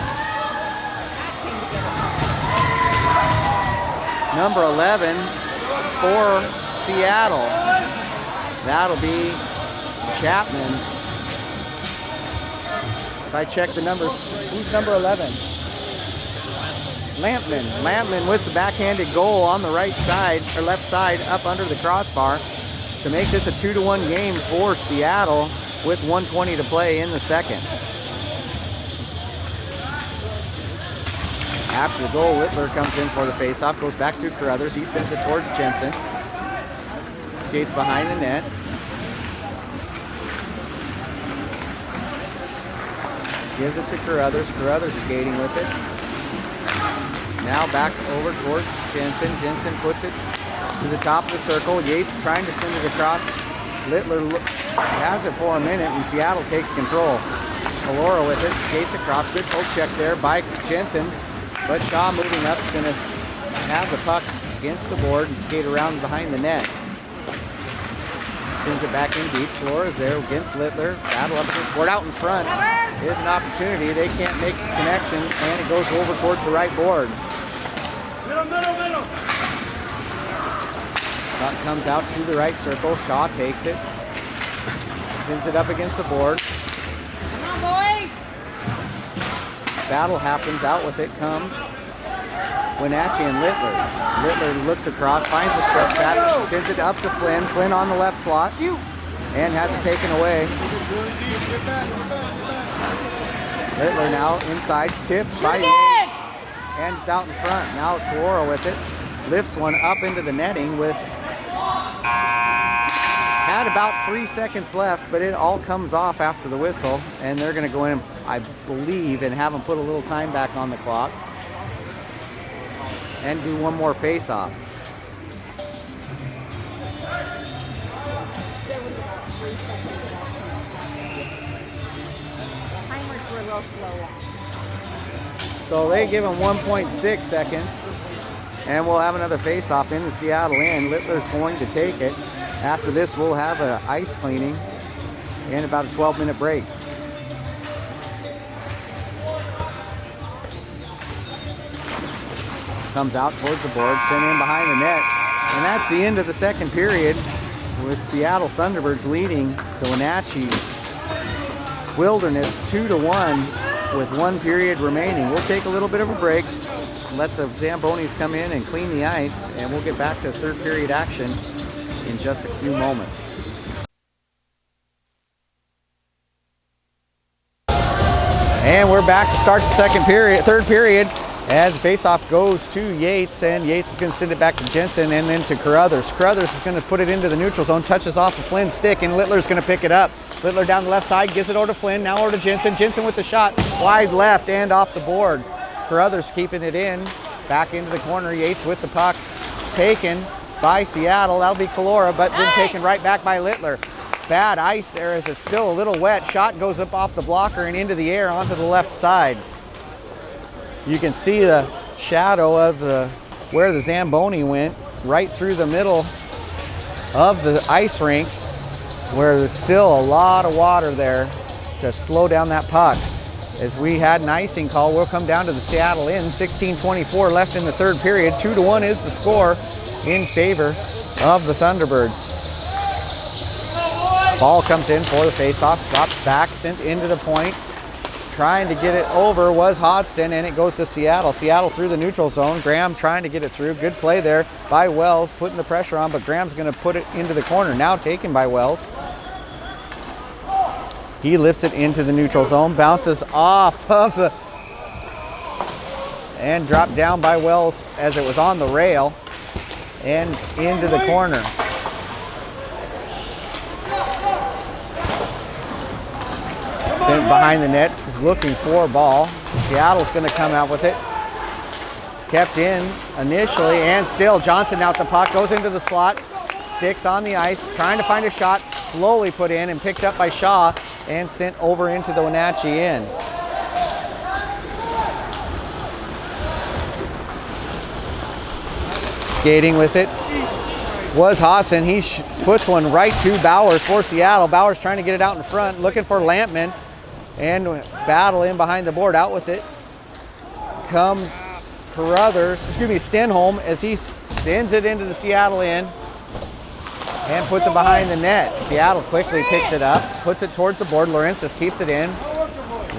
number 11 for Seattle. That'll be Chapman. I checked the numbers. Who's number 11? Lampman. Lampman with the backhanded goal on the right side, or left side, up under the crossbar to make this a 2-1 game for Seattle with 1:20 to play in the second. After the goal, Littler comes in for the faceoff, goes back to Carruthers. He sends it towards Jensen. Skates behind the net. Gives it to Carruthers. Carruthers skating with it. Now back over towards Jensen. Jensen puts it to the top of the circle. Yates trying to send it across. Littler has it for a minute, and Seattle takes control. Alora with it. Skates across. Good poke check there by Jensen. But Shaw moving up is going to have the puck against the board and skate around behind the net. Sends it back in deep. Flores there against Littler. Battle up against board out in front. Here's an opportunity. They can't make the connection, and it goes over towards the right board. Middle. Puck comes out to the right circle. Shaw takes it. Sends it up against the board. Come on, boys! Battle happens. Out with it comes Wenatchee and Littler. Littler looks across, finds a stretch pass, sends it up to Flynn. Flynn on the left slot. And has it taken away. Littler now inside, tipped by Yates, and it's out in front. Now Flora with it, lifts one up into the netting with, had about 3 seconds left, but it all comes off after the whistle, and they're going to go in, I believe, and have them put a little time back on the clock and do one more face-off. Were a little slow. So they give him 1.6 seconds, and we'll have another face-off in the Seattle end. Littler's going to take it. After this, we'll have an ice cleaning and about a 12-minute break. Comes out towards the board, sent in behind the net, and that's the end of the second period with Seattle Thunderbirds leading the Wenatchee Wilderness 2-1 with 1 period remaining. We'll take a little bit of a break, let the Zambonis come in and clean the ice, and we'll get back to third period action in just a few moments. And we're back to start the third period. As the faceoff goes to Yates, and Yates is going to send it back to Jensen and then to Carruthers. Carruthers is going to put it into the neutral zone, touches off of Flynn's stick, and Littler's going to pick it up. Littler down the left side, gives it over to Flynn, now over to Jensen. Jensen with the shot, wide left and off the board. Carruthers keeping it in, back into the corner. Yates with the puck, taken by Seattle. That'll be Calora, but then taken right back by Littler. Bad ice there as it's still a little wet. Shot goes up off the blocker and into the air onto the left side. You can see the shadow of where the Zamboni went, right through the middle of the ice rink, where there's still a lot of water there to slow down that puck. As we had an icing call, we'll come down to the Seattle end. 16:24 left in the third period. 2-1 is the score in favor of the Thunderbirds. Ball comes in for the faceoff, drops back, sent into the point. Trying to get it over was Hodgson, and it goes to Seattle. Seattle through the neutral zone. Graham trying to get it through. Good play there by Wells, putting the pressure on, but Graham's going to put it into the corner. Now taken by Wells. He lifts it into the neutral zone, bounces off of the, and dropped down by Wells as it was on the rail and into the corner. Sent behind the net, looking for a ball. Seattle's going to come out with it. Kept in initially, and still Johnson out the puck, goes into the slot, sticks on the ice, trying to find a shot, slowly put in and picked up by Shaw and sent over into the Wenatchee end. Skating with it was Hodgson. He puts one right to Bowers for Seattle. Bowers trying to get it out in front, looking for Lampman. And battle in behind the board. Out with it comes Stenholm, as he sends it into the Seattle end and puts it behind the net. Seattle quickly picks it up, puts it towards the board. Lawrences keeps it in,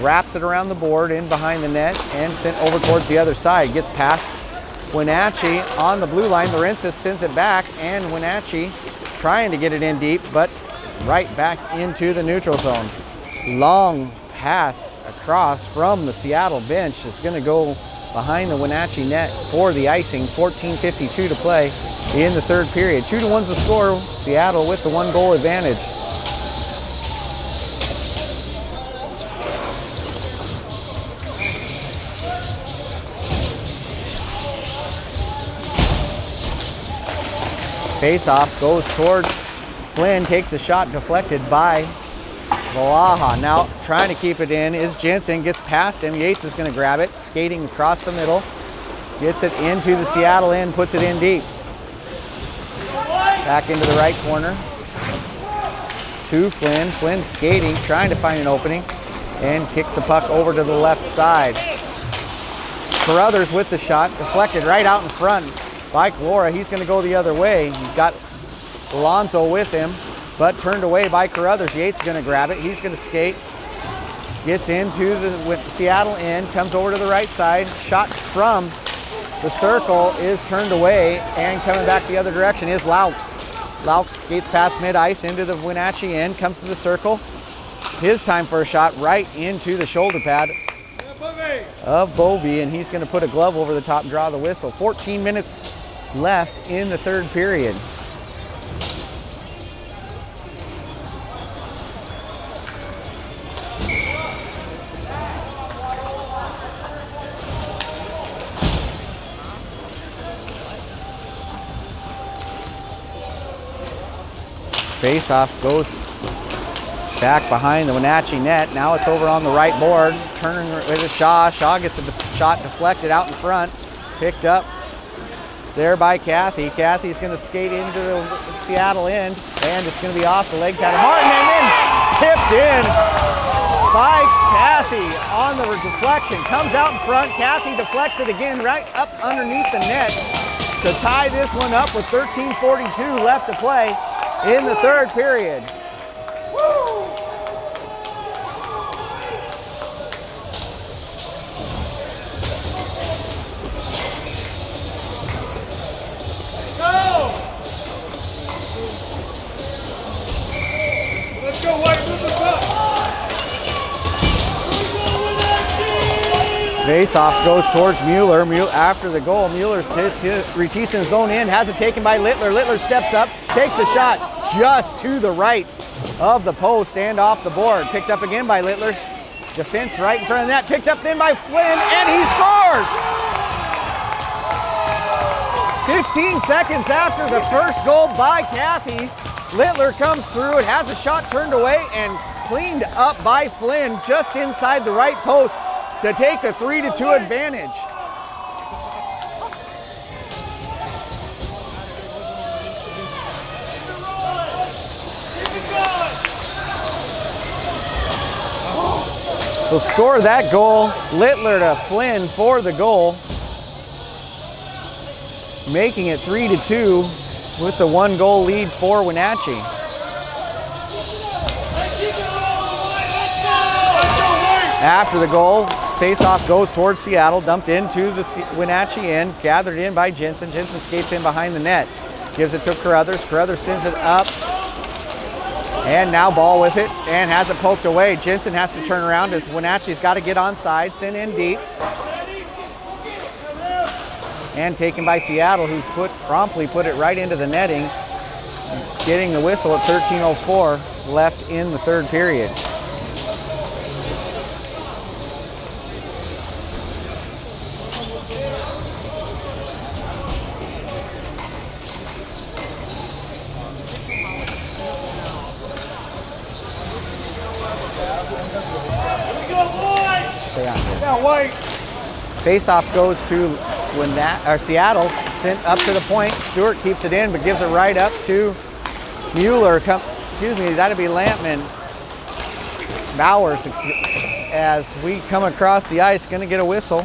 wraps it around the board in behind the net and sent over towards the other side. Gets past Wenatchee on the blue line. Lawrences sends it back, and Wenatchee trying to get it in deep, but right back into the neutral zone. Long pass across from the Seattle bench is going to go behind the Wenatchee net for the icing. 14:52 to play in the third period. 2-1's the score. Seattle with the 1-goal advantage. Face-off goes towards Flynn, takes a shot deflected by Valaha. Now trying to keep it in is Jensen, gets past him. Yates is going to grab it, skating across the middle, gets it into the Seattle end, puts it in deep. Back into the right corner to Flynn. Flynn skating, trying to find an opening, and kicks the puck over to the left side. Carruthers with the shot, deflected right out in front by Calora. He's going to go the other way. He's got Alonso with him, but turned away by Carruthers. Yates is going to grab it. He's going to skate. Gets into the Seattle end, comes over to the right side. Shot from the circle is turned away, and coming back the other direction is Laux. Laux skates past mid-ice into the Wenatchee end, comes to the circle. His time for a shot right into the shoulder pad of Bovey, and he's going to put a glove over the top and draw the whistle. 14 minutes left in the third period. Face-off goes back behind the Wenatchee net. Now it's over on the right board. Turning with a Shaw. Shaw gets a shot deflected out in front. Picked up there by Cathy. Cathy's going to skate into the Seattle end, and it's going to be off the leg pad of Martin, and then tipped in by Cathy on the deflection. Comes out in front. Cathy deflects it again right up underneath the net to tie this one up with 13:42 left to play in the third period. Let's go, White. Let's go. Face-off goes towards Mueller. After the goal, Mueller retreats in his own end, has it taken by Littler. Littler steps up, takes a shot just to the right of the post and off the board. Picked up again by Littler's defense right in front of the net. Picked up then by Flynn, and he scores! 15 seconds after the first goal by Kathy, Littler comes through. It has a shot turned away and cleaned up by Flynn just inside the right post to take the 3-2 advantage. So score that goal, Littler to Flynn for the goal, making it 3-2 with the 1-goal lead for Wenatchee. After the goal, face-off goes towards Seattle, dumped into the Wenatchee end, gathered in by Jensen. Jensen skates in behind the net, gives it to Carruthers. Carruthers sends it up, and now ball with it, and has it poked away. Jensen has to turn around as Wenatchee's got to get onside, send in deep. And taken by Seattle, who promptly put it right into the netting, getting the whistle at 13:04 left in the third period. Face-off goes to Seattle, sent up to the point. Stewart keeps it in, but gives it right up to Mueller. That'd be Lampman. Bowers, as we come across the ice, going to get a whistle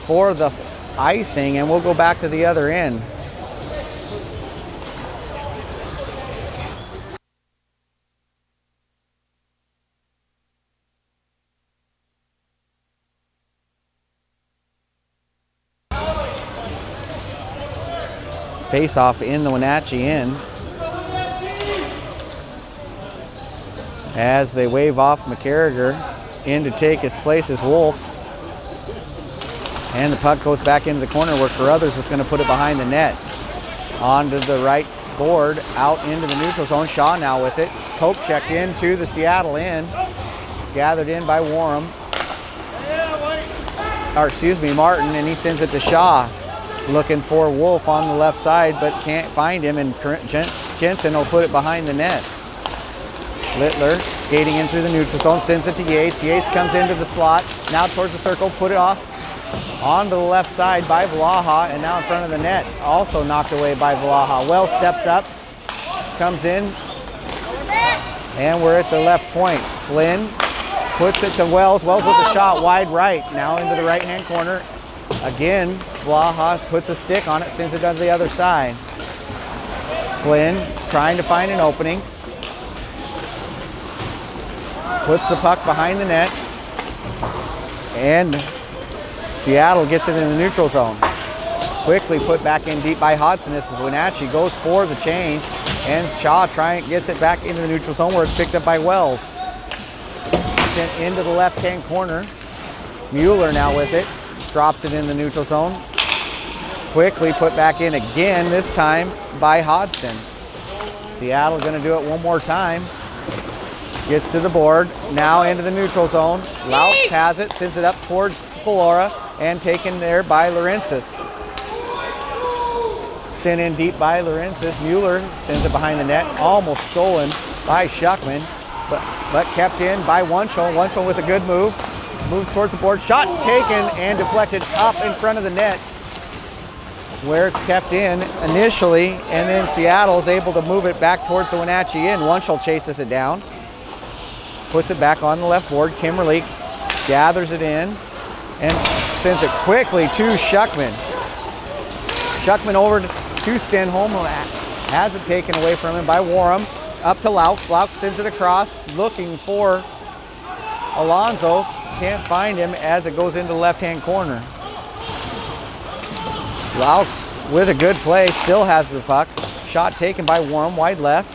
for the icing, and we'll go back to the other end. Face-off in the Wenatchee end as they wave off McCarriger. In to take his place is Wolf. And the puck goes back into the corner where Carruthers is going to put it behind the net. Onto the right board, out into the neutral zone. Shaw now with it. Pope checked into the Seattle end. Gathered in by Warham. Martin, and he sends it to Shaw. Looking for Wolf on the left side, but can't find him, and Jensen will put it behind the net. Littler skating in through the neutral zone, sends it to Yates. Yates comes into the slot, now towards the circle, put it off onto the left side by Vlaha, and now in front of the net, also knocked away by Vlaha. Wells steps up, comes in, and we're at the left point. Flynn puts it to Wells. Wells with the shot wide right, now into the right-hand corner. Again, Vlaha puts a stick on it, sends it to the other side. Flynn trying to find an opening. Puts the puck behind the net. And Seattle gets it in the neutral zone. Quickly put back in deep by Hodson as Wenatchee goes for the change. And Shaw gets it back into the neutral zone where it's picked up by Wells. Sent into the left-hand corner. Mueller now with it. Drops it in the neutral zone. Quickly put back in again, this time by Hodgson. Seattle going to do it one more time. Gets to the board, now into the neutral zone. Laux has it, sends it up towards Flora, and taken there by Laurentis. Sent in deep by Laurentis. Mueller sends it behind the net, almost stolen by Schuckman, but kept in by Wunschel. Wunschel with a good move. Moves towards the board, shot taken and deflected up in front of the net where it's kept in initially, and then Seattle is able to move it back towards the Wenatchee end. Wunschel chases it down, puts it back on the left board. Kimberly gathers it in and sends it quickly to Schuckman. Schuckman over to Stenholm, has it taken away from him by Warham. Up to Laux. Laux sends it across, looking for Alonzo. Can't find him as it goes into the left-hand corner. Laux with a good play, still has the puck. Shot taken by Warham, wide left.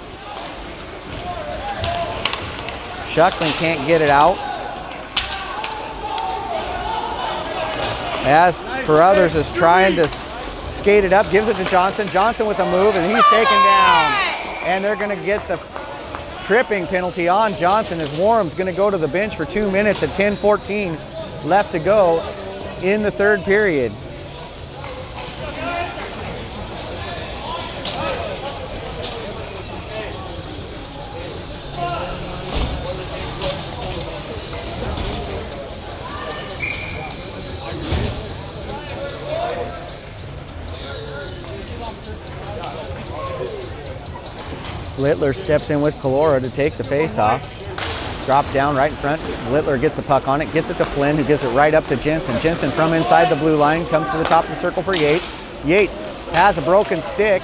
Schuckman can't get it out. As Carruthers is trying to skate it up, gives it to Johnson. Johnson with a move, and he's taken down. And they're going to get the tripping penalty on Johnson as Warham's going to go to the bench for 2 minutes at 10:14 left to go in the third period. Littler steps in with Calora to take the face off. Drop down right in front. Littler gets the puck on it, gets it to Flynn, who gives it right up to Jensen. Jensen from inside the blue line comes to the top of the circle for Yates. Yates has a broken stick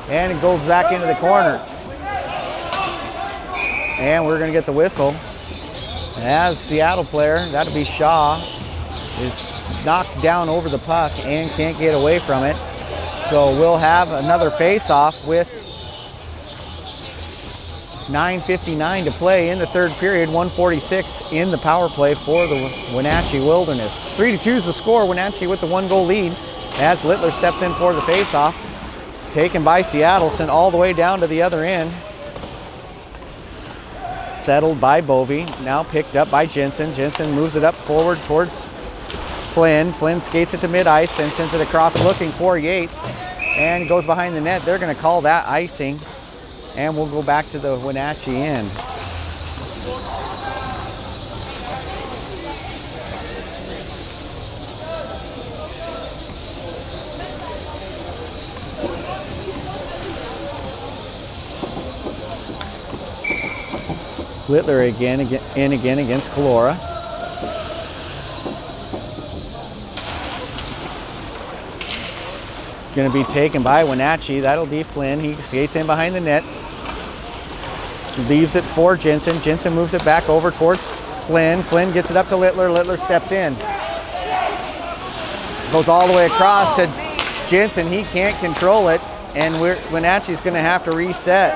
and it goes back into the corner. And we're going to get the whistle. As Seattle player, that'll be Shaw, is knocked down over the puck and can't get away from it. So we'll have another face-off with 9:59 to play in the third period, 1:46 in the power play for the Wenatchee Wilderness. 3-2 is the score, Wenatchee with the 1-goal lead as Littler steps in for the face-off. Taken by Seattle, sent all the way down to the other end. Settled by Bovey, now picked up by Jensen. Jensen moves it up forward towards Flynn. Flynn skates it to mid-ice and sends it across looking for Yates and goes behind the net. They're going to call that icing. And we'll go back to the Wenatchee end. Littler again against Calora. Going to be taken by Wenatchee. That'll be Flynn. He skates in behind the nets. Leaves it for Jensen. Jensen moves it back over towards Flynn. Flynn gets it up to Littler. Littler steps in. Goes all the way across to Jensen. He can't control it. And Wenatchee's going to have to reset.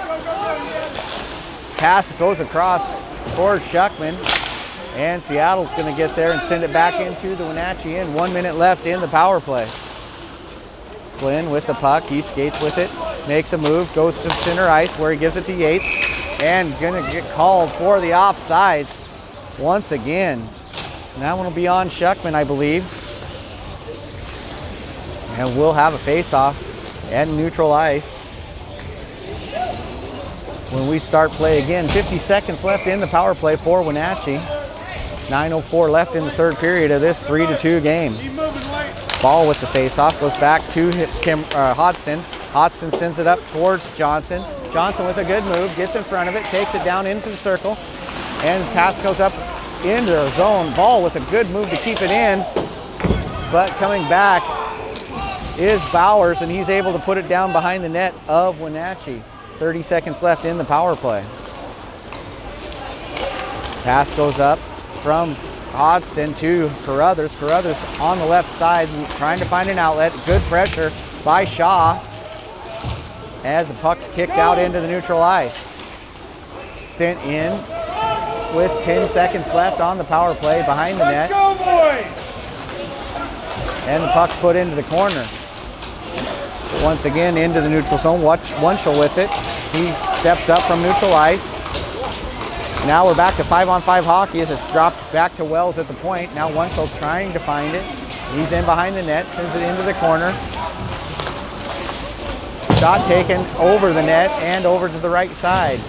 Pass goes across towards Shuckman. And Seattle's going to get there and send it back into the Wenatchee end. 1 minute left in the power play. Flynn with the puck. He skates with it. Makes a move. Goes to center ice where he gives it to Yates. And going to get called for the offsides once again. And that one will be on Shuckman, I believe. And we'll have a face-off at neutral ice when we start play again. 50 seconds left in the power play for Wenatchee. 9:04 left in the third period of this 3-2 game. Ball with the face-off goes back to Hodgson. Hodgson sends it up towards Johnson. Johnson with a good move, gets in front of it, takes it down into the circle, and pass goes up into the zone. Ball with a good move to keep it in, but coming back is Bowers, and he's able to put it down behind the net of Wenatchee. 30 seconds left in the power play. Pass goes up from Hodgson to Carruthers. Carruthers on the left side trying to find an outlet. Good pressure by Shaw as the puck's kicked out into the neutral ice. Sent in with 10 seconds left on the power play behind the net. Let's go, boys! And the puck's put into the corner. Once again into the neutral zone. Wunschel with it. He steps up from neutral ice. Now we're back to 5-on-5 hockey as it's dropped back to Wells at the point. Now Wunschel trying to find it. He's in behind the net, sends it into the corner. Shot taken over the net and over to the right side.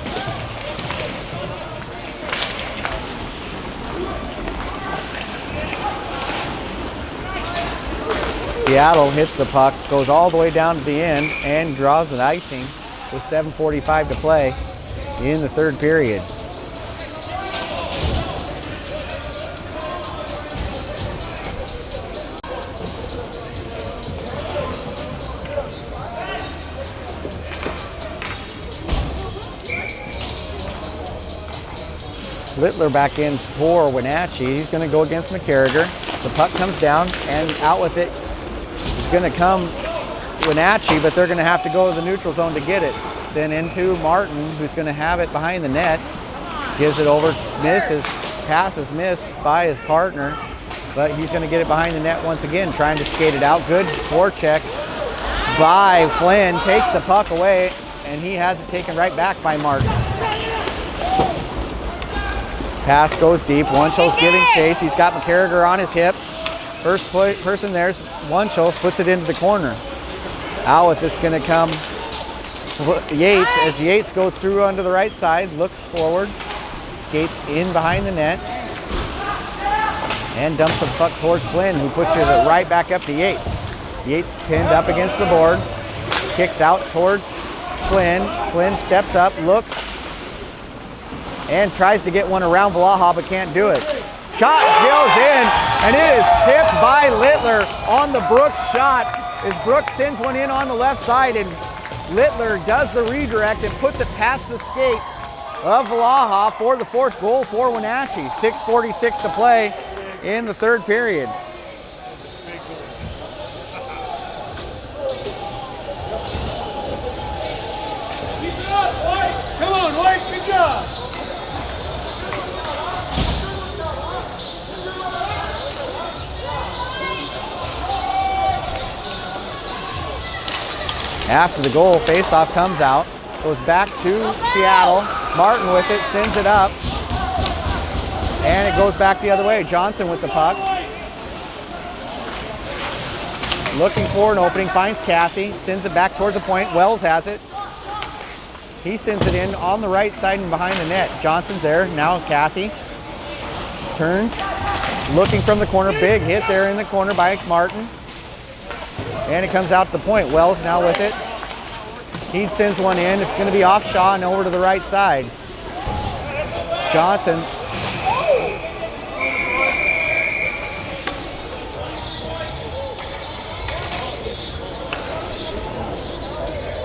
Seattle hits the puck, goes all the way down to the end, and draws an icing with 7:45 to play in the third period. Littler back in for Wenatchee. He's going to go against McCarriger. So the puck comes down, and out with it is going to come Wenatchee, but they're going to have to go to the neutral zone to get it. Sent into Martin, who's going to have it behind the net. Gives it over, misses. Pass is missed by his partner. but he's going to get it behind the net once again, trying to skate it out. Good forecheck by Flynn, takes the puck away, and he has it taken right back by Martin. Pass goes deep. Wunschel's giving chase. He's got McCarriger on his hip. First person there's Wunschel, puts it into the corner. Out with it's going to come Yates, as Yates goes through onto the right side, looks forward, skates in behind the net, and dumps the puck towards Flynn, who pushes it right back up to Yates. Yates pinned up against the board, kicks out towards Flynn. Flynn steps up, looks, and tries to get one around Vlaha, but can't do it. Shot goes in, and it is tipped by Littler on the Brooks shot, as Brooks sends one in on the left side, and Littler does the redirect and puts it past the skate of Vlaha for the 4th goal for Wenatchee. 6:46 to play in the 3rd period. Come on, White, good job. After the goal, faceoff comes out, goes back to Seattle. Martin with it, sends it up, and it goes back the other way. Johnson with the puck. Looking for an opening, finds Cathy, sends it back towards the point. Wells has it. He sends it in on the right side and behind the net. Johnson's there, now Cathy. Turns, looking from the corner, big hit there in the corner by Martin. And it comes out to the point. Wells now with it. He sends one in. It's going to be off Shaw and over to the right side. Johnson.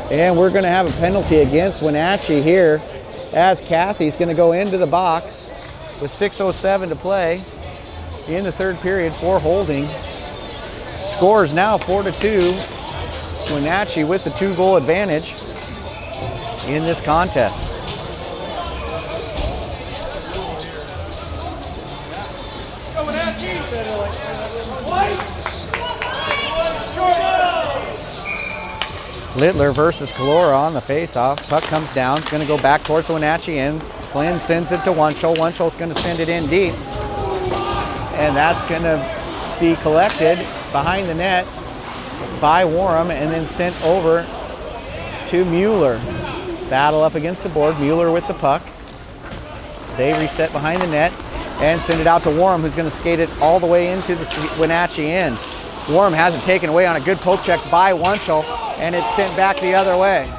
And we're going to have a penalty against Wenatchee here, as Cathy's going to go into the box with 6:07 to play in the 3rd period for holding. Scores now 4-2. Wenatchee with the 2-goal advantage in this contest. Littler versus Calora on the face-off. Puck comes down. It's going to go back towards Wenatchee end. Flynn sends it to Wunschel. Wunschel's going to send it in deep. And that's going to be collected behind the net by Warham and then sent over to Mueller. Battle up against the board. Mueller with the puck. They reset behind the net and send it out to Warham, who's going to skate it all the way into the Wenatchee end. Warham has it taken away on a good poke check by Wunschel, and it's sent back the other way.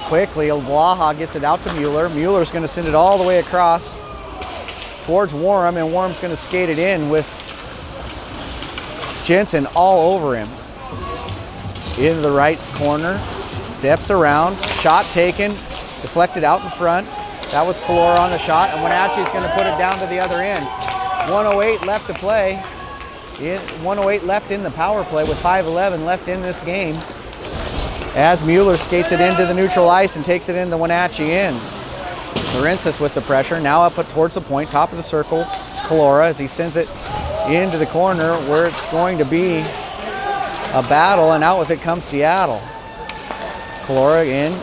Quickly, Vlaha gets it out to Mueller. Mueller's going to send it all the way across towards Warham, and Warham's going to skate it in with Jensen all over him. Into the right corner, steps around, shot taken, deflected out in front. That was Calora on the shot, and Wenatchee's going to put it down to the other end. 1:08 left to play. 1:08 left in the power play with 5:11 left in this game, as Mueller skates it into the neutral ice and takes it in the Wenatchee end. Lorensis with the pressure, now up towards the point, top of the circle. It's Calora as he sends it into the corner where it's going to be a battle, and out with it comes Seattle. Calora in,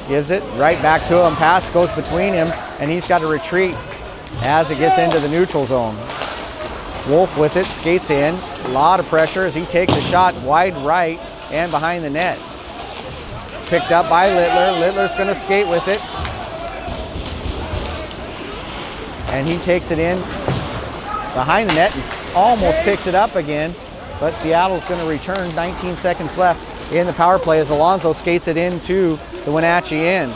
gives it right back to him. Pass goes between him, and he's got to retreat as it gets into the neutral zone. Wolf with it, skates in, a lot of pressure as he takes a shot wide right and behind the net. Picked up by Littler. Littler's going to skate with it. And he takes it in behind the net and almost picks it up again, but Seattle's going to return. 19 seconds left in the power play as Alonso skates it into the Wenatchee end.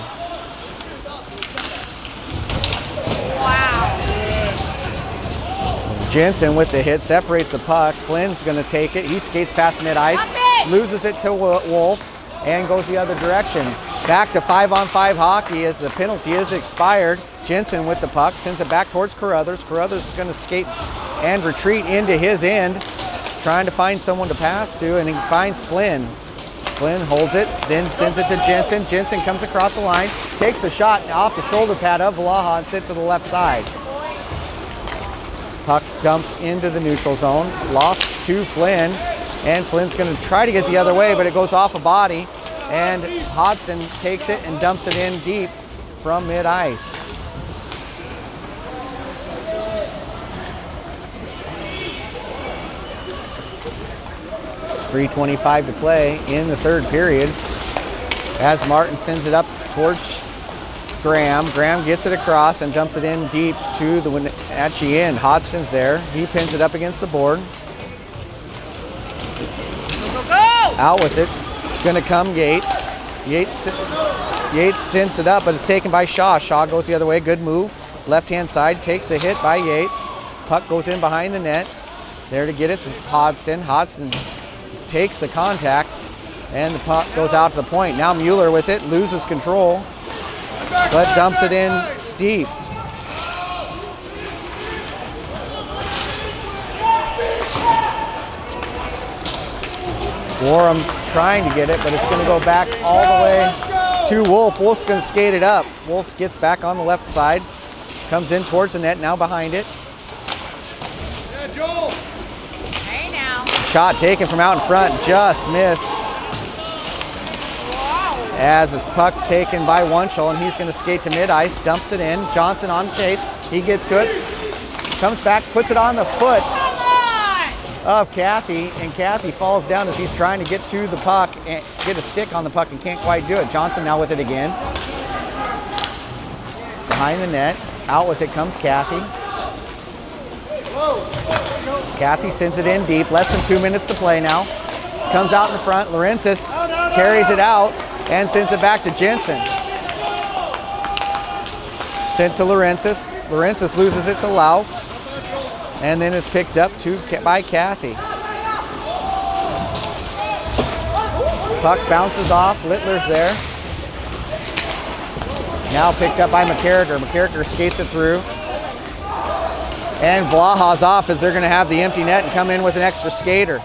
Jensen with the hit, separates the puck. Flynn's going to take it. He skates past mid-ice, loses it to Wolf, and goes the other direction. Back to 5-on-5 hockey as the penalty is expired. Jensen with the puck, sends it back towards Carruthers. Carruthers is going to skate and retreat into his end, trying to find someone to pass to, and he finds Flynn. Flynn holds it, then sends it to Jensen. Jensen comes across the line, takes a shot off the shoulder pad of Vlaha and sent to the left side. Puck dumped into the neutral zone, lost to Flynn, and Flynn's going to try to get the other way, but it goes off a body, and Hodson takes it and dumps it in deep from mid-ice. .325 to play in the third period as Martin sends it up towards Graham. Graham gets it across and dumps it in deep to the Wenatchee end. Hodgson's there. He pins it up against the board. Go, go, go! Out with it. It's going to come Yates. Yates sends it up, but it's taken by Shaw. Shaw goes the other way. Good move. Left-hand side. Takes the hit by Yates. Puck goes in behind the net. There to get it to Hodgson. Hodgson takes the contact, and the puck goes out to the point. Now Mueller with it. Loses control, but dumps it in deep. Gorham trying to get it, but it's going to go back all the way to Wolf. Wolf's going to skate it up. Wolf gets back on the left side, comes in towards the net, now behind it. Hey now. Shot taken from out in front, just missed. As his puck's taken by Wunschel, and he's going to skate to mid-ice, dumps it in. Johnson on chase, he gets to it, comes back, puts it on the foot of Kathy, and Kathy falls down as he's trying to get to the puck and get a stick on the puck and can't quite do it. Johnson now with it again. Behind the net, out with it comes Kathy. Kathy sends it in deep, less than 2 minutes to play now. Comes out in the front, Laurentis carries it out and sends it back to Jensen. Sent to Laurentis. Laurentis loses it to Laux, and then is picked up by Kathy. Puck bounces off, Littler's there. Now picked up by McCarriger. McCarriger skates it through. And Vlaha's off as they're going to have the empty net and come in with an extra skater.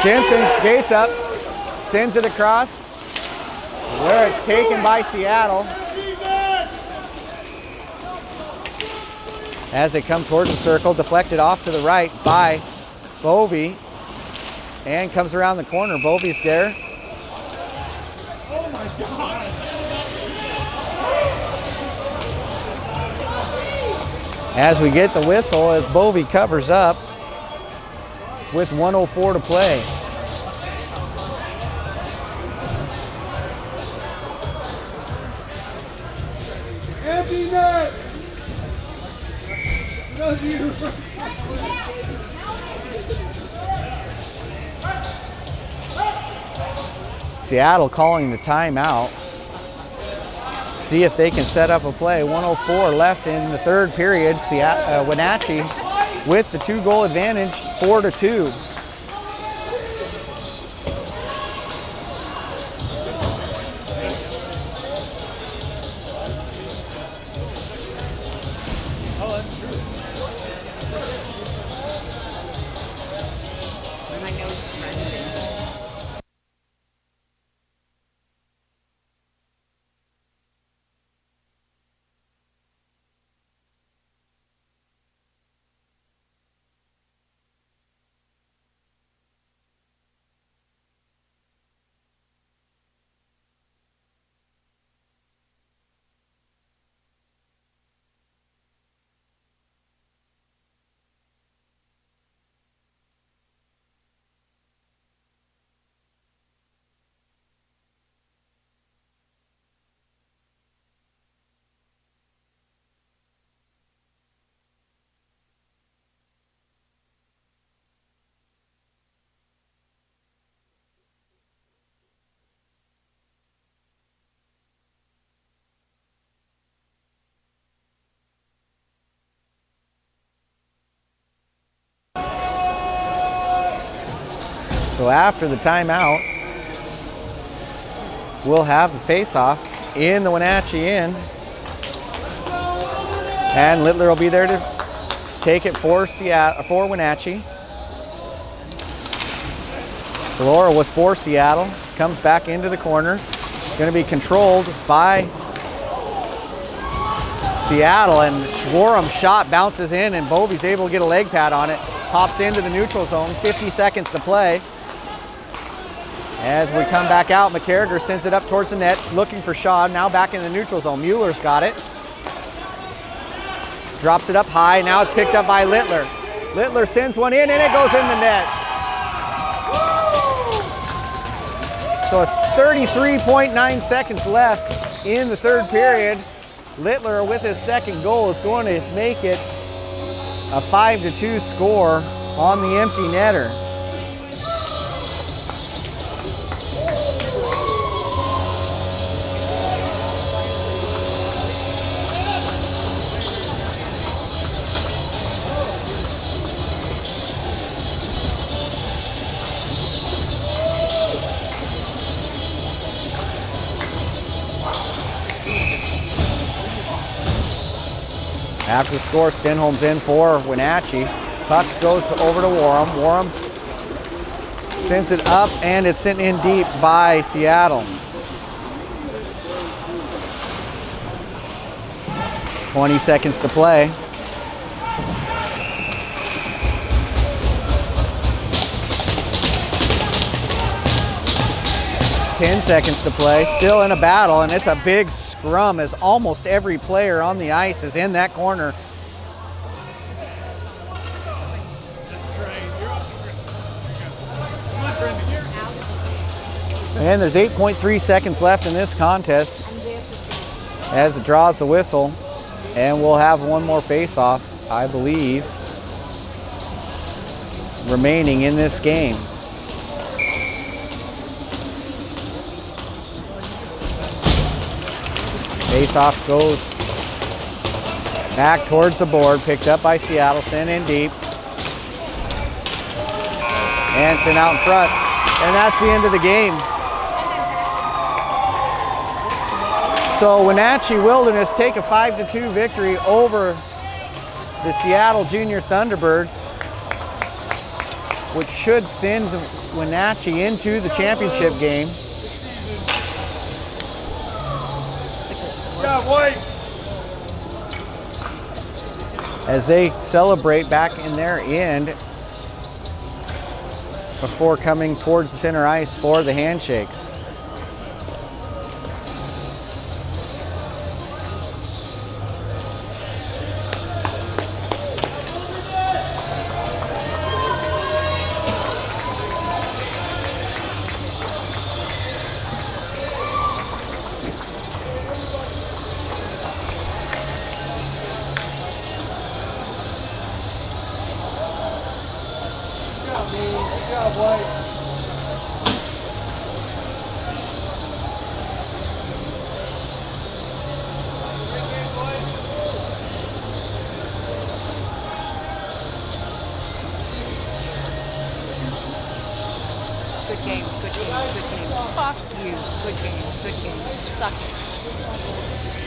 Jensen skates up, sends it across, where it's taken by Seattle. As they come towards the circle, deflected off to the right by Bovey, and comes around the corner. Bovey's there. Oh my God. As we get the whistle, as Bovey covers up with 1:04 to play. Empty net. Love you. Seattle calling the timeout. See if they can set up a play. 1:04 left in the third period. Wenatchee with the 2-goal advantage, 4-2. My nose is running. So after the timeout, we'll have the face-off in the Wenatchee end. And Littler will be there to take it for Wenatchee. Valora was for Seattle. Comes back into the corner. Going to be controlled by Seattle, and Schwarum's shot bounces in, and Bovey's able to get a leg pad on it. Pops into the neutral zone, 50 seconds to play. As we come back out, McCarriger sends it up towards the net, looking for Shaw, now back in the neutral zone. Mueller's got it. Drops it up high, now it's picked up by Littler. Littler sends one in, and it goes in the net. So 33.9 seconds left in the third period. Littler with his second goal is going to make it a 5-2 score on the empty netter. After the score, Stenholm's in for Wenatchee. Puck goes over to Warham. Warham sends it up, and it's sent in deep by Seattle. 20 seconds to play. Seconds to play, still in a battle, and it's a big scrum as almost every player on the ice is in that corner. And there's 8.3 seconds left in this contest as it draws the whistle, and we'll have one more face-off, I believe, remaining in this game. Face-off goes back towards the board, picked up by Seattle, sent in deep. And sent out in front. And that's the end of the game. So Wenatchee Wilderness take a 5-2 victory over the Seattle Junior Thunderbirds, which should send Wenatchee into the championship game. As they celebrate back in their end before coming towards the center ice for the handshakes. Good game, good game, good game. Fuck you. Good game, suck it.